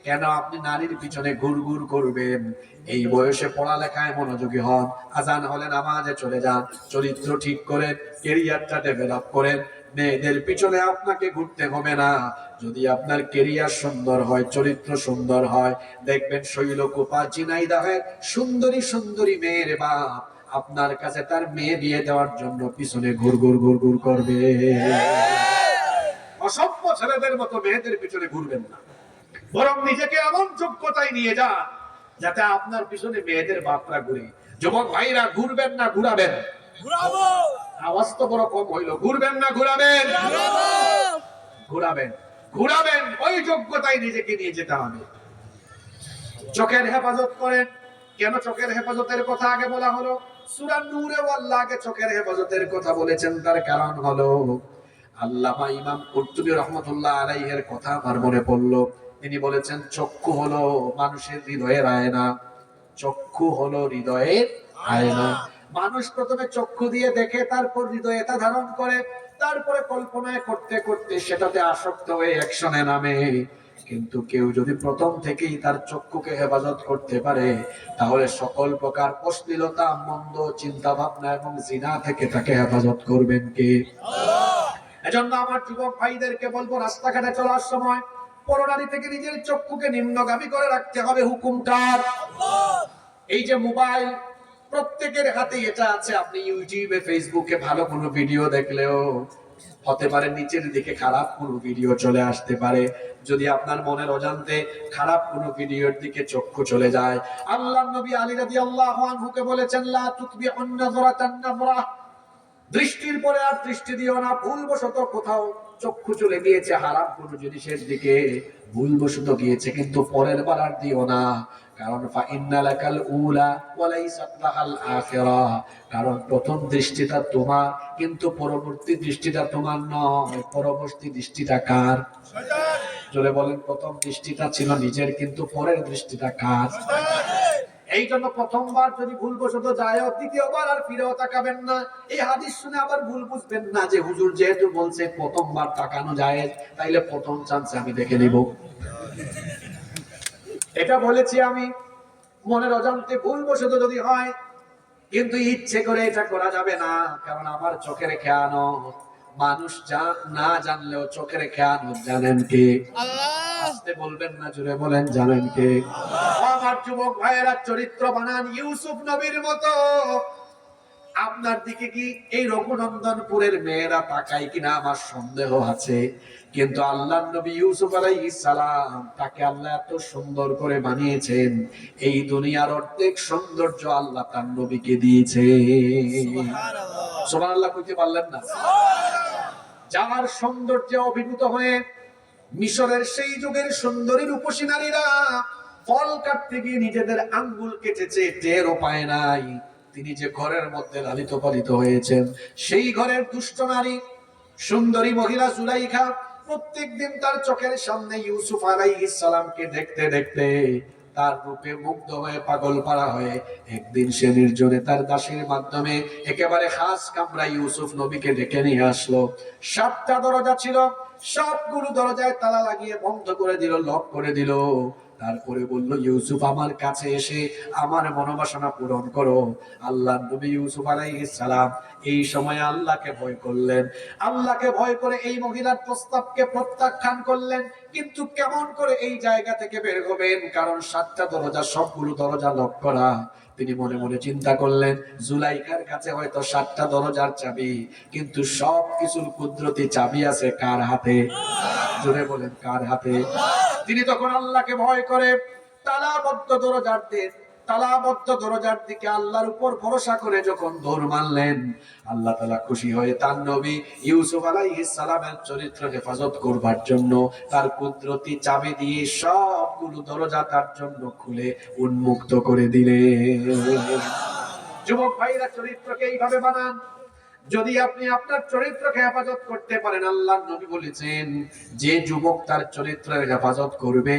কেন আপনি নারীর পিছনে ঘুরঘুর করবেন? এই বয়সে পড়ালেখায় মনোযোগী হন, আজান হলে নামাজে চলে যান, চরিত্র ঠিক করেন, ক্যারিয়ারটা ডেভেলপ করেন। মেয়েদের পিছনে আপনাকে ঘুরতে হবে না। যদি আপনার ক্যারিয়ার সুন্দর হয়, চরিত্র সুন্দর হয়, দেখবেন শৈলকুপা ঝিনাইদহের সুন্দরী সুন্দরী মেয়ের বাপ আপনার কাছে তার মেয়ে বিয়ে দেওয়ার জন্য পিছনে ঘুর করবে। অসভ্য ছেলেদের মতো মেয়েদের পিছনে ঘুরবেন না, বরং নিজেকে এমন যোগ্যতায় নিয়ে যান যাতে আপনার পিছনে মেয়েদের বাপরা ঘুরে। যুবক ভাইরা, ঘুরবেন না ঘুরাবেন? ঘুরাবো। আওয়াজ তো বড় কম হইলো। ঘুরবেন না ঘুরাবেন? ঘুরাবেন, ঘুরাবেন। ওই যোগ্যতায় নিজেকে নিয়ে যেতে হবে। চোখের হেফাজত করেন। কেন চোখের হেফাজতের কথা আগে বলা হলো? সূরা নূরে আল্লাহ আগে চোখের হেফাজতের কথা বলেছেন। তার কারণ হলো, আল্লামা ইমাম কুরতুবী রাহমাতুল্লাহ আলাইহির কথা আমার মনে পড়লো। তিনি বলেছেন, চক্ষু হলো মানুষের হৃদয়ের আয়না। চক্ষু হলো হৃদয়ের আয়না। মানুষ প্রথমে চক্ষু দিয়ে দেখে, তারপর হৃদয়ে তা ধারণ করে, তারপরে কল্পনায় করতে করতে সেটাতে আসক্ত হয়ে অ্যাকশনে নামে। কিন্তু কেউ যদি প্রথম থেকেই তার চক্ষুকে হেফাজত করতে পারে, তাহলে সকল প্রকার অশ্লীলতা, মন্দ চিন্তা ভাবনা এবং জিনা থেকে তাকে হেফাজত করবেন কে? এজন্য আমার যুবক ভাইদেরকে বলবো, রাস্তাঘাটে চলার সময় পরনারী থেকে নিজের চক্ষুকে নিম্নগামী করে রাখতে হবে। হুকুম কার? এই যে মোবাইল, প্রত্যেকের হাতে এটা আছে। আপনি ইউটিউবে, ফেসবুকে ভালো কোনো ভিডিও দেখলেও হতে পারে নিচের দিকে খারাপ কোনো ভিডিও চলে আসতে পারে। যদি আপনার মনের অজান্তে খারাপ কোনো ভিডিওর দিকে চক্ষু চলে যায়, আল্লাহর নবী আলী রাদিয়াল্লাহু আনহুকে বলেছেন, লা তুতবিউন নাযরাতান নাযরা, দৃষ্টির পরে আর দৃষ্টি দিও না। ভুলবশত কোথাও চক্ষু চলে গিয়েছে হারাম কোনো জিনিসের দিকে, ভুলবশত গিয়েছে, কিন্তু পরের বার আর দিও না। কারণ ফা ইন্না লাকাল উলা ওয়া লাইসাত লাহাল আখিরা, কারণ প্রথম দৃষ্টিটা তোমার, কিন্তু পরবর্তী দৃষ্টিটা তোমার নয়। পরবর্তী দৃষ্টিটা কার? শয়তান। চলে বলেন, প্রথম দৃষ্টিটা ছিল নিজের, কিন্তু পরের দৃষ্টিটা কার? এই জন্য প্রথমবার যদি ভুলবশত যায়, দ্বিতীয়বার আর ফিরেও তাকাবেন না। এই হাদিস শুনে আবার ভুল বুঝবেন না যে হুজুর যেহেতু বলছে প্রথমবার তাকানো যায়, তাইলে প্রথম চান্সে আমি দেখে নিব। এটা বলেছি আমি, মনের অজান্তে ভুলবশত যদি হয়, কিন্তু ইচ্ছে করে এটা করা যাবে না। কারণ আমার চোখের খেয়ানো মানুষ না জানলেও চোখের খেয়ানো জানেন কে? আল্লাহ। আসতে বলবেন না, জুড়ে বলেন, জানেন কে? আমার যুবক ভাইয়েরা, চরিত্র বানান ইউসুফ নবীর মতো। আপনার দিকে কি এই রঘুনন্দনপুরের মেয়েরা তাকায় কিনা আমার সন্দেহ আছে, কিন্তু আল্লাহর নবী ইউসুফ আলাইহিস সালাম, তাকে আল্লাহ এত সুন্দর করে বানিয়েছেন, এই দুনিয়ার অর্ধেক সৌন্দর্য আল্লাহ তার নবীকে দিয়েছে। সুবহানাল্লাহ। সুবহানাল্লাহ কইতে পারলেন না? যার সৌন্দর্যে অভিভূত হয়ে মিশরের সেই যুগের সুন্দরী রূপসী নারীরা ফল কাটতে গিয়ে নিজেদের আঙ্গুল কেটেছে, টেরও পায় নাই। তিনি যে ঘরের মধ্যে লালিত পালিত হয়েছেন, সেই ঘরের দুষ্ট নারী সুন্দরী মহিলা জুলাইখা প্রত্যেকদিন তার চোখের সামনে ইউসুফ আলাইহিস সালামকে দেখতে দেখতে তার রূপে মুগ্ধ হয়ে পাগল পাড়া হয়ে একদিন সে নির্জনে তার দাসীর মাধ্যমে একেবারে খাস কামরা ইউসুফ নবীকে ডেকে নিয়ে আসলো। 7টা দরজা ছিল, সবগুলো দরজায় তালা লাগিয়ে বন্ধ করে দিল, লক করে দিল। তারপরে বলল, ইউসুফ আমার কাছে এসে আমার মনোবাসনা পূরণ করো। আল্লাহ নবী ইউসুফ আলাইহিস সালাম এই সময় আল্লাহকে ভয় করলেন। আল্লাহকে ভয় করে এই মহিলার প্রস্তাবকে প্রত্যাখ্যান করলেন। কিন্তু কেমন করে এই জায়গা থেকে বের হবেন, কারণ 7টা দরজা, সবগুলো দরজা লক করা। তিনি মনে মনে চিন্তা করলেন, জুলাইখার কাছে হয়তো 7টা দরজার চাবি, কিন্তু সব কিছুর কুদরতি চাবি আছে কার হাতে? জোরে বলেন, কার হাতে? তিনি তখন আল্লাহকে ভয় করে তালাবদ্ধ দরজার দিকে আল্লাহর উপর ভরসা করে যখন দৌড় মারলেন, আল্লাহ তাআলা খুশি হয়ে তার নবী ইউসুফ আলাইহিস সালামের চরিত্র হেফাজত করবার জন্য তার কুদরতি চাবি দিয়ে সবগুলো দরজা তার জন্য খুলে উন্মুক্ত করে দিলেন। যুবক ভাইরা, চরিত্রকে এইভাবে বানান। যদি আপনি আপনার চরিত্রকে হেফাজত করতে পারেন, আল্লাহর নবী বলেছেন, যে যুবক তার চরিত্রের হেফাজত করবে,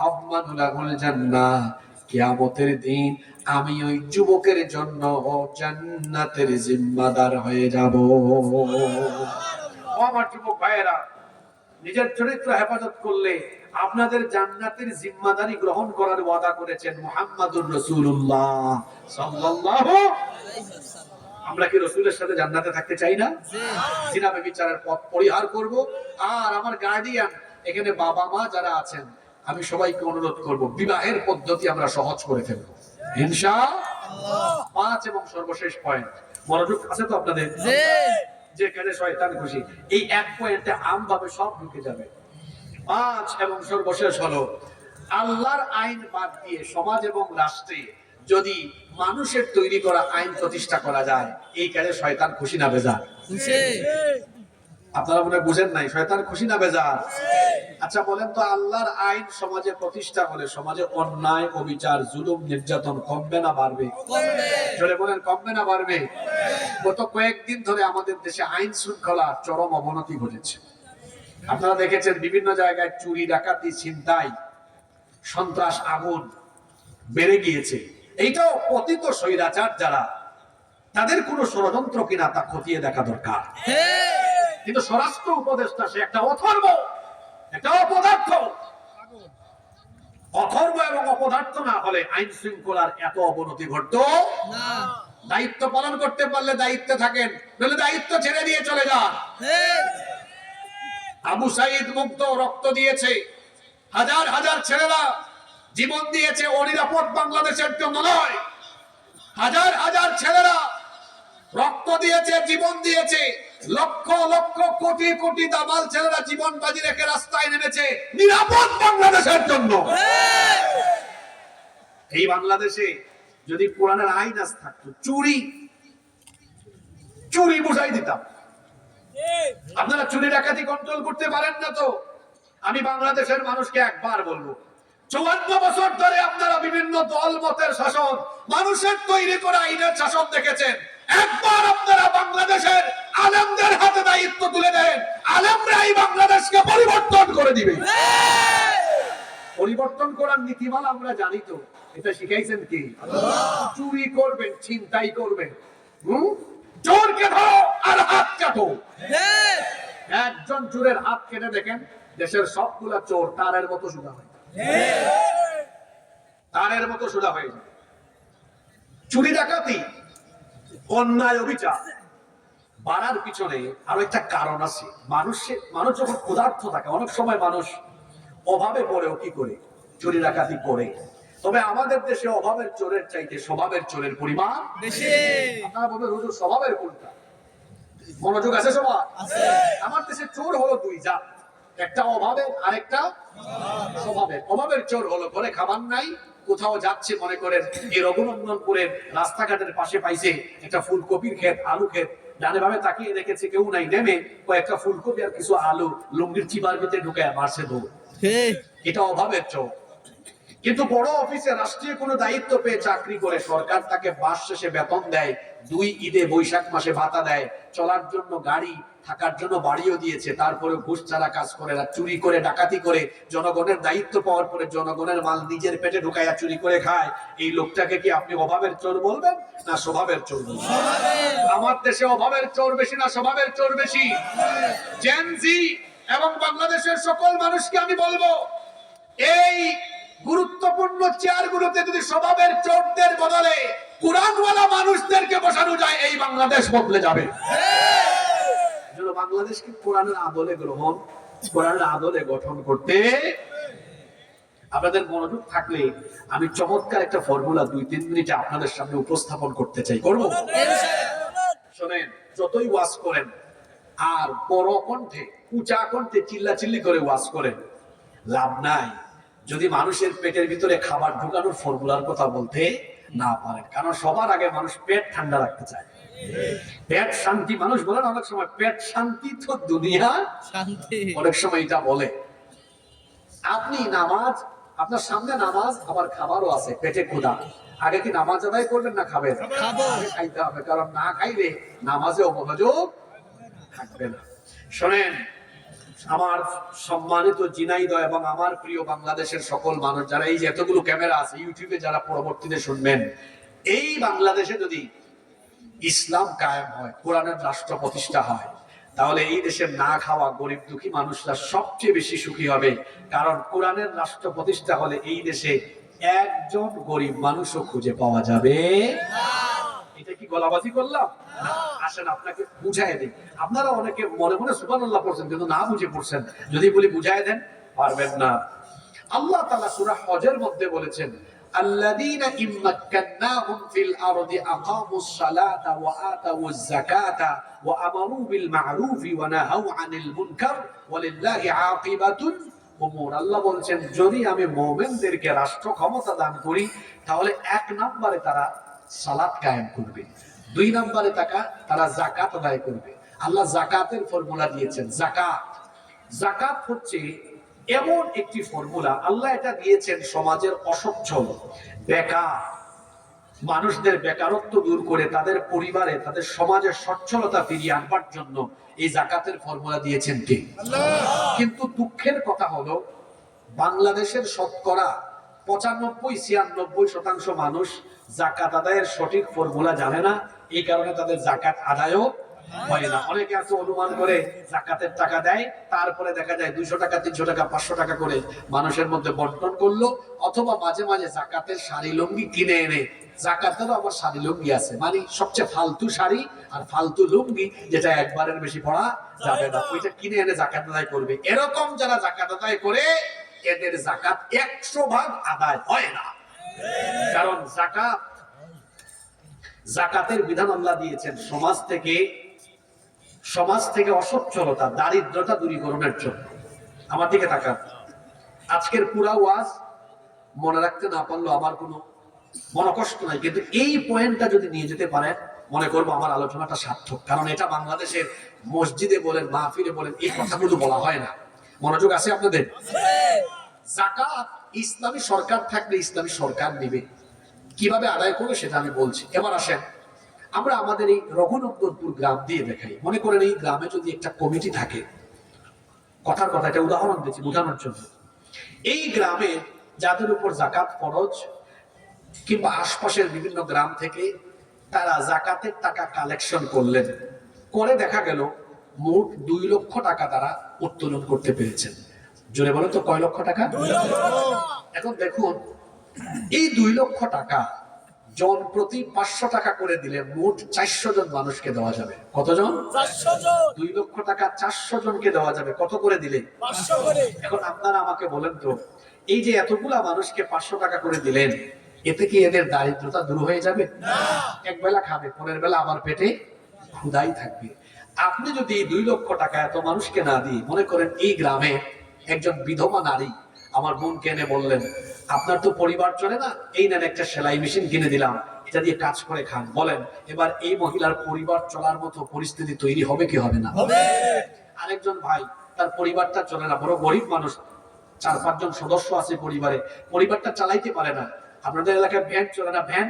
আম্মানুলাহুল জান্নাহ, কিয়ামতের দিন আমি ওই যুবকের জন্য জান্নাতের জিম্মাদার হয়ে যাব। আমার যুবক ভাইয়েরা, নিজের চরিত্র হেফাজত করলে আপনাদের জান্নাতের জিম্মাদারি গ্রহণ করার ওয়াদা করেছেন মুহাম্মাদুর রাসূলুল্লাহ সাল্লাল্লাহু। আমরা কি রাসূলের সাথে জান্নাতে থাকতে চাই না? জিনা ব্যভিচারের পথ পরিহার করব। আর আমার গার্ডিয়ান, এখানে বাবা মা যারা আছেন, আমি সবাইকে অনুরোধ করব, বিবাহের পদ্ধতি আমরা সহজ করে ফেলব ইনশাআল্লাহ। 5 এবং সর্বশেষ পয়েন্ট, মনোযোগ আছে তো আপনাদের? যেখানে শয়তান খুশি, এই এক পয়েন্টে আমভাবে সব ঢুকে যাবে। 5 এবং সর্বশেষ হলো, আল্লাহর আইন বাদ দিয়ে সমাজ এবং রাষ্ট্রে যদি মানুষের তৈরি করা আইন প্রতিষ্ঠা করা যায়, এই কাজে শয়তান খুশি না বেজার? আপনারা মনে বুঝেন নাই, শয়তান খুশি না বেজার? আচ্ছা বলেন তো, আল্লাহর আইন সমাজে প্রতিষ্ঠা হলে সমাজে অন্যায়, অবিচার, জুলুম, নির্যাতন কমবে না বাড়বে? চলে বলেন, কমবে না বাড়বে? গত কয়েকদিন ধরে আমাদের দেশে আইন শৃঙ্খলার চরম অবনতি ঘটেছে। আপনারা দেখেছেন বিভিন্ন জায়গায় চুরি, ডাকাতি, ছিনতাই, সন্ত্রাস, আগুন বেড়ে গিয়েছে। এইটাও পতিত স্বৈরাচার যারা, তাদের কোনো ষড়যন্ত্র কিনা তা খতিয়ে দেখা দরকার। কিন্তু স্বরাষ্ট্র উপদেষ্টা সে একটা অথর্ব, একটা অপদার্থ। অথর্ব এবং অপদার্থ না হলে আইন শৃঙ্খলার এত অবনতি ঘটতো না। দায়িত্ব পালন করতে পারলে দায়িত্বে থাকেন, নইলে দায়িত্ব ছেড়ে দিয়ে চলে যান। আবু সাঈদ মুক্ত রক্ত দিয়েছে, হাজার হাজার ছেলেরা জীবন দিয়েছে অনিরাপদ বাংলাদেশের জন্য নয়। হাজার হাজার ছেলেরা রক্ত দিয়েছে, জীবন দিয়েছে, লক্ষ লক্ষ কোটি কোটি দামাল ছেলেরা জীবন বাজি রেখে রাস্তায় নেমেছে নিরাপদ বাংলাদেশের জন্য। এই বাংলাদেশে যদি কোরআনের আইন আস থাকতো, চুরি বুঝাই দিতাম। আপনারা চুরি ডাকাতি কন্ট্রোল করতে পারেন না তো? আমি বাংলাদেশের মানুষকে একবার বলবো, 54 বছর ধরে আপনারা বিভিন্ন দল মতের শাসন, মানুষের তৈরি করা আইনের শাসন দেখেছেন। একবার আপনারা বাংলাদেশের আলেমদের হাতে দায়িত্ব তুলে দেন, আলেমরাই বাংলাদেশকে পরিবর্তন করে দিবে। পরিবর্তন করার নীতিমালা আমরা জানি তো, এটা শিখাইছেন কি? চুরি করবেন, ছিনতাই করবেন, চোরকে ধরো আর হাত কাটো। একজন চোরের হাত কেটে দেখেন, দেশের সবগুলা চোর তারের মতো সোজা হয়, তারের মতো সোজা হয়ে যায়। চুরি ডাকাতি, অন্যায়, অবিচার বাড়ার পিছনে আরো একটা কারণ আছে। মানুষ যখন ক্ষুধার্ত থাকে, অনেক সময় মানুষ অভাবে পড়েও কি করে? চুরি ডাকাতি করে। তবে আমাদের দেশে অভাবের চোরের চাইতে স্বভাবের চোরের পরিমাণ বেশি। আপনারা বলবেন, হুজুর স্বভাবের কোনটা? মনোযোগ আছে সবার? আমার দেশে চোর হলো 2 জাত, একটা অভাবের, আরেকটা স্বভাবের। অভাবের চোর হলো ঘরে খাবার নাই, কোথাও যাচ্ছে, মনে করেন এই রঘুনন্দনপুরের রাস্তাঘাটের পাশে পাইছে একটা ফুলকপির ক্ষেত, আলু ক্ষেত, ডানে ভাবে তাকিয়ে দেখেছে কেউ নাই, নেমে কয়েকটা ফুলকপি আর কিছু আলু লুঙ্গির চিপার ভিতরে ঢুকায় মারছে দৌড়। এটা অভাবের চোর। কিন্তু বড় অফিসে রাষ্ট্রীয় কোনো দায়িত্ব পেয়ে চাকরি করে সরকার তাকে মাস শেষে বেতন দেয়, 2 ঈদে বৈশাখ মাসে ভাতা দেয়, চলার জন্য গাড়ি, থাকার জন্য বাড়িও দিয়েছে, তারপরে ঘুষ ছাড়া কাজ করে না, চুরি করে ডাকাতি করে জনগণের দায়িত্ব পাওয়ার পরে জনগণের মাল নিজের পেটে ঢুকাইয়া চুরি করে খায়। এই লোকটাকে কি আপনি অভাবের চোর বলবেন না স্বভাবের চোর বলবেন? আমার দেশে অভাবের চোর বেশি না স্বভাবের চোর বেশি? জেন জি এবং বাংলাদেশের সকল মানুষকে আমি বলবো, এই গুরুত্বপূর্ণ চেয়ারগুলোতে যদি স্বভাবের চোরদের বদলে কোরআনওয়ালা মানুষদেরকে বসানো যায়, এই বাংলাদেশ বদলে যাবে। বাংলাদেশকে কোরআনের আদলে গ্রহণ, কোরআনের আদলে গঠন করতে আপনাদের মনোযোগ থাকলে আমি চমৎকার একটা ফর্মুলা 2-3 মিনিটে আপনাদের সামনে উপস্থাপন করতে চাই। করবো? শোনেন, যতই ওয়াজ করেন আর বড় কণ্ঠে, উঁচা কণ্ঠে চিল্লাচিল্লি করে ওয়াজ করেন, লাভ নাই যদি মানুষের পেটের ভিতরে খাবার ঢুকানোর ফর্মুলার কথা বলতে না পারেন। কারণ সবার আগে মানুষ পেট ঠান্ডা রাখতে চায়, পেট শান্তি। মানুষ বলেন অনেক সময় পেট শান্তি তো দুনিয়া শান্তি, অনেক সময় এটা বলে। আপনি নামাজ, আপনার সামনে নামাজ, আবার খাবারও আছে, পেটে ক্ষুধা, আগে কি নামাজ আদায় করবেন না খাবেন? খাইতে হবে, কারণ না খাইলে নামাজেও মনোযোগ থাকবে না। শোনেন, আমার সম্মানিত ঝিনাইদহ এবং আমার প্রিয় বাংলাদেশের সকল মানুষ যারা এই যে এতগুলো ক্যামেরা আছে, ইউটিউবে যারা পরবর্তীতে শুনবেন, এই বাংলাদেশে যদি ইসলাম কায়েম হয়, কোরআনের রাষ্ট্র প্রতিষ্ঠা হয়, তাহলে এই দেশের না খাওয়া গরিব দুঃখী মানুষরা সবচেয়ে বেশি সুখী হবে। কারণ কোরআনের রাষ্ট্র প্রতিষ্ঠা হলে এই দেশে একজন গরিব মানুষও খুঁজে পাওয়া যাবে না। এটা কি গলাবাজি করলাম? আসেন আপনাকে বুঝাই দিই। আপনারা অনেকে মনে মনে সুবহানাল্লাহ পড়ছেন কিন্তু না বুঝে পড়ছেন, যদি বলি বুঝাই দেন পারবেন না। আল্লাহ তাআলা সূরা হজের মধ্যে বলেছেন, আল্লাযীনা ইম্মাক্কান্নাহুম ফিল আরদি আকামুস সালাতা ওয়া আতাউয যাকাতা ওয়া আমারু বিল মা'রুফি ওয়া নাহাউ আনিল মুনকার ওয়ালিল্লাহি আকিবাতুল উমুর। আল্লাহ বলেন, যদি আমি মুমিনদেরকে রাষ্ট্র ক্ষমতা দান করি, তাহলে 1 নম্বরে তারা সালাত কায়েম করবে, 2 নম্বরে তারা যাকাত আদায় করবে। আল্লাহ যাকাতের ফর্মুলা দিয়েছেন। যাকাত হচ্ছে এমন একটি ফর্মুলা, আল্লাহ এটা দিয়েছেন সমাজের অসচ্ছল বেকার মানুষদের বেকারত্ব দূর করে তাদের পরিবারে, তাদের সমাজের সচ্ছলতা ফিরিয়ে আনবার জন্য এই যাকাতের ফর্মুলা দিয়েছেন কে? আল্লাহ। কিন্তু দুঃখের কথা হলো, বাংলাদেশের শতকরা 95-96% মানুষ যাকাত আদায়ের সঠিক ফর্মুলা জানে না, এই কারণে তাদের যাকাত আদায়ও হয় না। অনেকে আছে অনুমান করে যাকাতের টাকা দেয়, তারপরে দেখা যায় 200 টাকা, 300 টাকা, 500 টাকা করে মানুষের মধ্যে বন্টন করলো, অথবা মাঝে মাঝে যাকাতের শাড়ি লুঙ্গি কিনে এনে, যাকাতেরও আবার শাড়ি লুঙ্গি আছে, মানে সবচেয়ে ফালতু শাড়ি আর ফালতু লুঙ্গি, যেটা একবারের বেশি পড়া যাবে না, ওইটা কিনে এনে যাকাত আদায় করবে। এরকম যারা যাকাত আদায় করে, এদের যাকাত 100% আদায় হয় না। কারণ যাকাতের বিধান আল্লাহ দিয়েছেন সমাজ থেকে অসচ্ছলতা, দারিদ্রতা দূরীকরণের জন্য। আমার দিকে তাকান, আজকের পুরা ওয়াজ মনে রাখতে না পারলেও আমার কোনো মনকষ্ট নাই, কিন্তু এই পয়েন্টটা যদি নিয়ে যেতে পারেন, মনে করবো আমার আলোচনাটা সার্থক। কারণ এটা বাংলাদেশের মসজিদে বলেন, মাহফিলে বলেন, এই কথাগুলো বলা হয় না। মনোযোগ আছে আপনাদের? যাকাত ইসলামী সরকার থাকলে ইসলামী সরকার নেবে, কিভাবে আদায় করবে সেটা আমি বলছি। এবার আসেন, আমরা আমাদের এই রঘুনন্দনপুর গ্রাম দিয়ে দেখাই। মনে করেন এই গ্রামে যদি একটা কমিটি থাকে, কথার কথা, এটা উদাহরণ দিচ্ছি বোঝানোর জন্য। এই গ্রামে যাদের উপর যাকাত ফরজ, কিংবা আশপাশের বিভিন্ন গ্রাম থেকে তারা যাকাতের টাকা কালেকশন করলেন, করে দেখা গেল মোট 2 লক্ষ টাকা তারা উত্তোলন করতে পেরেছেন। জোরে বলো তো, কয় লক্ষ টাকা? 2 লক্ষ। এখন দেখুন, এই 2 লক্ষ টাকা জন প্রতি 500 টাকা করে দিলে মোট 400 জন মানুষকে দেওয়া যাবে। কতজন? 400 জন। 2 লক্ষ টাকা 400 জনকে দেওয়া যাবে, কত করে দিলে? 500 করে। এখন আপনারা আমাকে বলেন তো, এই যে এতগুলা মানুষকে 500 টাকা করে দিলেন, এতে কি এদের দারিদ্রতা দূর হয়ে যাবে? না। এক বেলা খাবে, পরের বেলা আবার পেটে ক্ষুধাই থাকবে। আপনি যদি 2 লক্ষ টাকা এত মানুষকে না দিয়ে, মনে করেন এই গ্রামে একজন বিধবা নারী আমার বোনকে এনে বললেন, আপনার তো পরিবার চলে না, এই নেন একটা সেলাই মেশিন কিনে দিলাম, এটা দিয়ে কাজ করে খান। বলেন এবার এই মহিলার পরিবার চলার মতো পরিস্থিতি তৈরি হবে কি হবে না? হবে। আরেকজন ভাই, তার পরিবারটা চলে না, বড় গরিব মানুষ, 4-5 জন সদস্য আছে পরিবারে, পরিবারটা চালাইতে পারে না, আপনাদের এলাকায় ভ্যান চলে না, ভ্যান,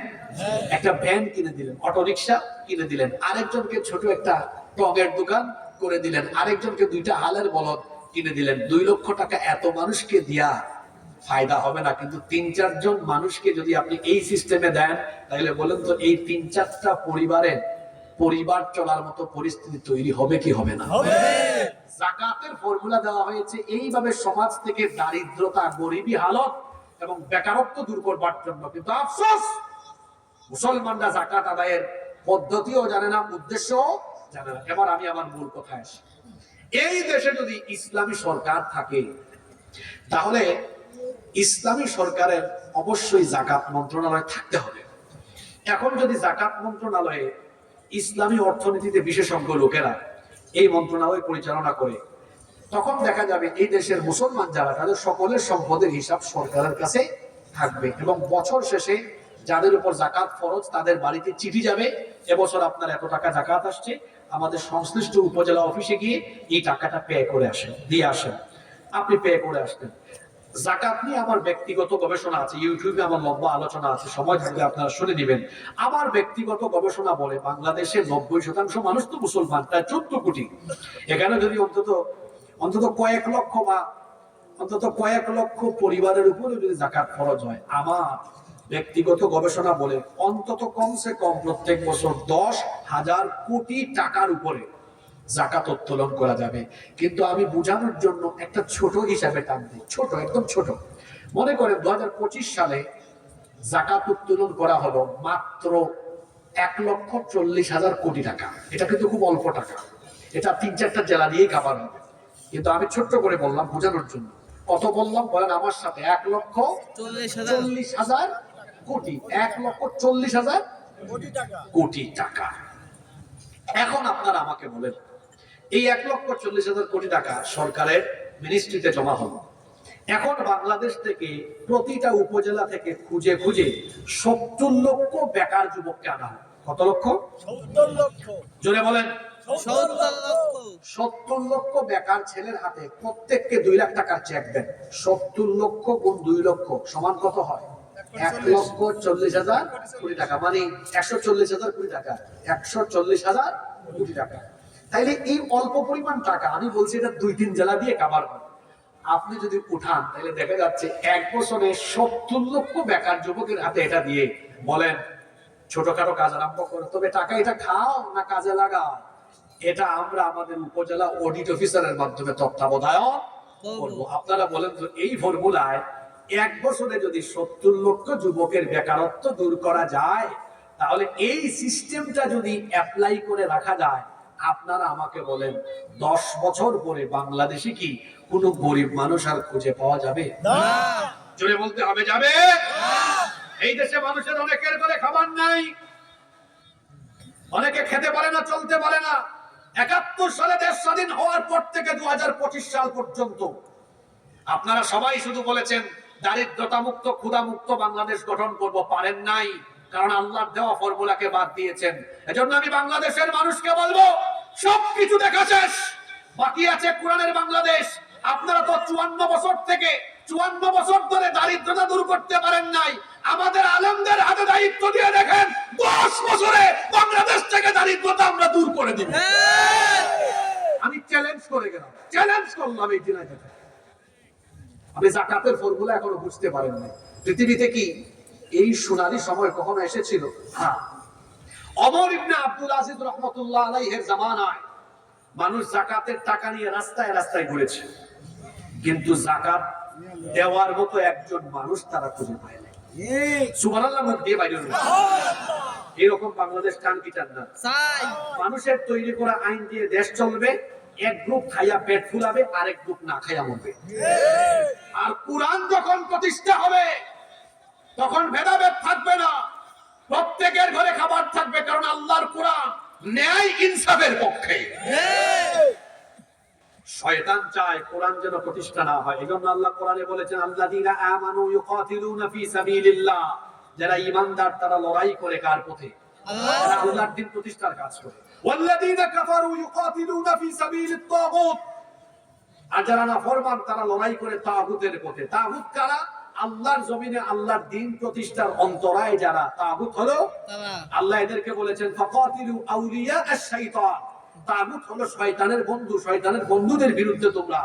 একটা ভ্যান কিনে দিলেন, অটো রিক্সা কিনে দিলেন, আরেকজনকে ছোট একটা টগের দোকান করে দিলেন, আরেকজনকে 2টা হালের বলদ কিনে দিলেন। 2 লক্ষ টাকা এত মানুষকে দিয়া ফায়দা হবে না, কিন্তু 3-4 জন মানুষকে যদি আপনি এই সিস্টেমে দেন, তাহলে বলেন তো এই 3-4টা পরিবারের পরিবার চলার মতো পরিস্থিতি তৈরি হবে কি হবে না? যাকাতের ফর্মুলা দেওয়া হয়েছে এইভাবে সমাজ থেকে দারিদ্রতা, গরিবী হালত এবং বেকারত্ব দূর করবার জন্য। কিন্তু আফসোস, মুসলমানরা যাকাত আদায়ের পদ্ধতিও জানে না, উদ্দেশ্যও জানে না। এবার আমি আমার মূল কথায় আসি। এই দেশে যদি ইসলামী সরকার থাকে, তাহলে ইসলামী সরকারের অবশ্যই যাকাত মন্ত্রণালয় থাকতে হবে। এখন যদি যাকাত মন্ত্রণালয়ে ইসলামী অর্থনীতিতে বিশেষজ্ঞ লোকেরা এই মন্ত্রণালয় পরিচালনা করে, তখন দেখা যাবে এই দেশের মুসলমান যারা, তাদের সকলের সম্পদের হিসাব সরকারের কাছে থাকবে এবং বছর শেষে যাদের উপর যাকাত ফরজ তাদের বাড়িতে চিঠি যাবে, এবছর আপনার এত টাকা যাকাত আসছে, আমাদের সংশ্লিষ্ট উপজেলা অফিসে গিয়ে এই টাকাটা পে করে আসেন, দিয়ে আসেন, আপনি পে করে আসবেন। যাকাত নিয়ে আমার ব্যক্তিগত গবেষণা আছে, ইউটিউবে আমার লম্বা আলোচনা আছে, সময় থাকলে আপনারা শুনে নেবেন। আমার ব্যক্তিগত গবেষণা বলে বাংলাদেশের 90% মানুষ তো মুসলমান, প্রায় 14 কোটি। এখানে যদি অন্তত কয়েক লক্ষ বা অন্তত কয়েক লক্ষ পরিবারের উপরে যদি যাকাত খরচ হয়, আমার ব্যক্তিগত গবেষণা বলে অন্তত কমসে কম প্রত্যেক বছর 10,000 কোটি টাকার উপরে যাকাত উত্তোলন করা যাবে। কিন্তু আমি বোঝানোর জন্য একটা ছোট হিসাবে টান দিই, ছোট, একদম ছোট। মনে করেন 2025 সালে যাকাত উত্তোলন করা হলো মাত্র 1,40,000 কোটি টাকা। এটা কিন্তু খুব অল্প টাকা, এটা 3-4টা জেলা দিয়েই কাভার হবে। কিন্তু আমি ছোট্ট করে বললাম বোঝানোর জন্য। কত বললাম বলেন আমার সাথে? 1,40,000 কোটি, 1,40,000 কোটি টাকা। এখন আপনারা আমাকে বলেন, এই 1,40,000 কোটি টাকা সরকারের মিনিস্ট্রিতে জমা হলো। এখন বাংলাদেশ থেকে প্রতিটা উপজেলা থেকে খুঁজে খুঁজে 70 লক্ষ বেকার যুবককে আনা হয়। কত লক্ষ? 70 লক্ষ। জোরে বলেন। 70 লক্ষ। 70 লক্ষ বেকার ছেলের হাতে প্রত্যেককে 2 লাখ টাকার চেক দেন। 70 লক্ষ গুণ 2 লক্ষ সমান কত হয়? 1,40,000 কোটি টাকা, মানে 140,000 কোটি টাকা, 140,000 কোটি টাকা। তাইলে এই অল্প পরিমাণ টাকা, আমি বলছি এটা 2-3 জেলা দিয়ে কাভার হয়। আপনি যদি উঠান তাহলে দেখা যাচ্ছে 1 বছরে 70 লক্ষ বেকার যুবকের হাতে এটা দিয়ে বলেন ছোটখাটো কাজ আরম্ভ করো, তবে টাকা এটা খাও না কাজে লাগাও, এটা আমরা আমাদের উপজেলা অডিট অফিসারের মাধ্যমে তত্ত্বাবধায়ন করবো। আপনারা বলেন তো এই ফর্মুলায় 1 বছরে যদি 70 লক্ষ যুবকের বেকারত্ব দূর করা যায়, তাহলে এই সিস্টেমটা যদি অ্যাপ্লাই করে রাখা যায়, আপনারা আমাকে বলেন 10 বছর পরে বাংলাদেশে কি কোনো গরিব মানুষ আর খুঁজে পাওয়া যাবে? না। জোরে বলতে হবে, যাবে? এই দেশে মানুষের অনেকের ঘরে খাবার নাই, অনেকে খেতে পারে না, চলতে পারে না। 71 সালে দেশ স্বাধীন হওয়ার পর থেকে 2025 সাল পর্যন্ত আপনারা সবাই শুধু বলেছেন দারিদ্রতা মুক্ত, ক্ষুধা মুক্ত বাংলাদেশ গঠন করব, পারেন নাই, কারণ আল্লাহর দেওয়া ফর্মুলাকে বাদ দিয়েছেন। এজন্য আমি বাংলাদেশের মানুষকে বলবো, সবকিছু দেখা শেষ, বাকি আছে কোরআনের বাংলাদেশ। আপনারা তো 54 বছর ধরে দারিদ্রতা দূর করতে পারেন নাই। আমাদের আলেমদের হাতে দায়িত্ব দিয়ে দেখেন, 10 বছরে বাংলাদেশ থেকে দারিদ্রতা আমরা দূর করে দিব। আমি চ্যালেঞ্জ করে গেলাম, চ্যালেঞ্জ করলাম এই দিন। আপনি যাকাতের ফর্মুলা এখনো বুঝতে পারেন না। পৃথিবীতে কি এই সোনালী সময় কখনো এসেছিল? হ্যাঁ, ওমর ইবনে আব্দুল আজিজ রাহমাতুল্লাহ আলাইহির জামানায় মানুষ যাকাতের টাকা নিয়ে রাস্তায় রাস্তায় ঘুরেছে, কিন্তু যাকাত দেওয়ার মতো একজন মানুষ তারা খুঁজে পায় না। সুবহানাল্লাহ, মুখ দিয়ে বাইরে হলো। এরকম বাংলাদেশ টান কি টান না? মানুষের তৈরি করা আইন দিয়ে দেশ চলবে, এক গ্রুপ খাইয়া পেট ফুলাবে, আরেক গ্রুপ না খাইয়া মরবে। আর কুরআন যখন প্রতিষ্ঠা হবে তখন ভেদাভেদ থাকবে না, প্রত্যেকের ঘরে খাবার থাকবে, কারণ আল্লাহর কুরআন ন্যায় ইনসাফের পক্ষে। শয়তান চায় কোরআন যেন প্রতিষ্ঠা না হয়। এজন্য আল্লাহ কোরআনে বলেছেন, আল্লাযীনা আমানু ইউকাতিলুনা ফি সাবিলিল্লাহ, যারা ঈমানদার তারা লড়াই করে কার পথে? আল্লাহর দ্বীন প্রতিষ্ঠার কাজ করে। ওয়াল্লাযীনা কাফারু ইউকাতিলুনা ফি সাবিলিত তাগুত, আর যারা নাফরমান তারা লড়াই করে তাগুতের পথে। তাগুত কারা? আল্লাহর জমিনে আল্লাহর দ্বীন প্রতিষ্ঠার অন্তরায় যারা। তাগুত হলো তারা আল্লাহ এদেরকে বলেছেন ফাকাতিলু আউলিয়া আশ-শাইতান। তাগুত হলো শয়তানের বন্ধু, শয়তানের বন্ধুদের বিরুদ্ধে তোমরা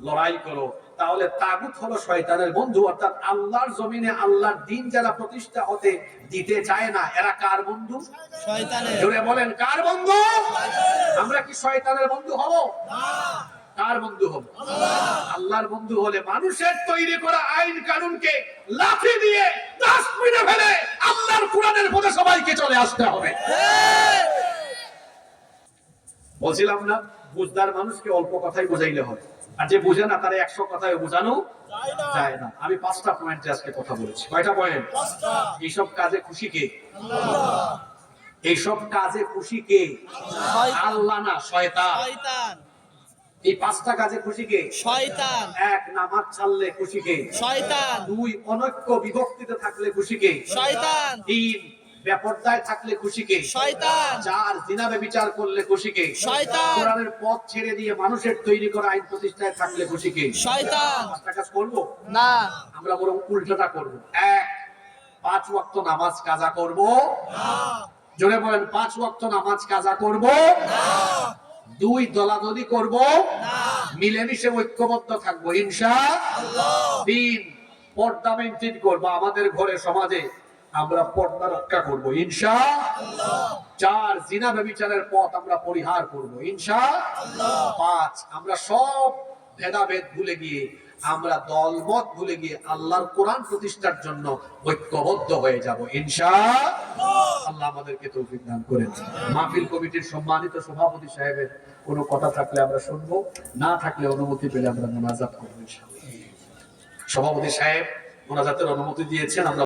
লড়াই করো। তাহলে তাগুত হলো শয়তানের বন্ধু, অর্থাৎ আল্লাহর জমিনে আল্লাহর দ্বীন যারা প্রতিষ্ঠা হতে দিতে চায় না, এরা কার বন্ধু? শয়তানের। জোরে বলেন কার বন্ধু? আমরা কি শয়তানের বন্ধু হব? কার বন্ধু হব? আল্লাহর বন্ধু হলে মানুষের তৈরি করা আইন কানুনকে লাঠি দিয়ে ডাস্টবিনে ফেলে আল্লাহর কোরআনের পথে সবাইকে চলে আসতে হবে। বলছিলাম না, বুঝদার মানুষকে অল্প কথাই বোঝাইলে হয়, আর যে বুঝে না তারা 100 কথায় বোঝানো যায় না। আমি 5টা পয়েন্টে আজকে কথা বলেছি। কয়টা পয়েন্ট? এইসব কাজে খুশি কে? এইসব কাজে খুশি কে? আল্লাহ না, শয়তান। শয়তান। এই 5টা কাজে খুশি কে? শয়তান। 1 নামাজ ছাড়লে খুশি কে? শয়তান। 2 অনৈক্য বিভক্তিতে থাকলে খুশি কে? শয়তান। 3 বেপরদায় থাকলে খুশি কে? শয়তান। 4 জিনা ব্যভিচার করলে খুশি কে? শয়তান। কোরআনের পথ ছেড়ে দিয়ে মানুষের তৈরি করা আইন প্রতিষ্ঠায় থাকলে খুশি কে? শয়তান। 5টা কাজ করবো না। আমরা, বরং উল্টোটা করবো। 1 5 ওয়াক্ত নামাজ কাজা করব। জোরে বলেন 5 ওয়াক্ত নামাজ কাজা করব। 2 দলাদলি করব, মিলেমিশে ঐক্যবদ্ধ থাকবো ইনশাআল্লাহ। 3 পর্দা মেইনটেইন করব, আমাদের ঘরে সমাজে আমরা পর্দা রক্ষা করব ইনশাআল্লাহ। 4 জিনা ব্যভিচারের পথ আমরা পরিহার করব ইনশাআল্লাহ। 5 আমরা সব ভেদাভেদ ভুলে গিয়ে, আমরা দলমত ভুলে গিয়ে আল্লাহর কোরআন প্রতিষ্ঠার জন্য ঐক্যবদ্ধ হয়ে যাব ইনশাআল্লাহ। আল্লাহ আমাদেরকে তৌফিক দান করেন। মাহফিল কমিটির সম্মানিত সভাপতি সাহেবের কোনো কথা থাকলে আমরা শুনবো, না থাকলে অনুমতি পেলে আমরা মোনাজাত করব ইনশাআল্লাহ। সভাপতি সাহেব মোনাজাতের অনুমতি দিয়েছেন, আমরা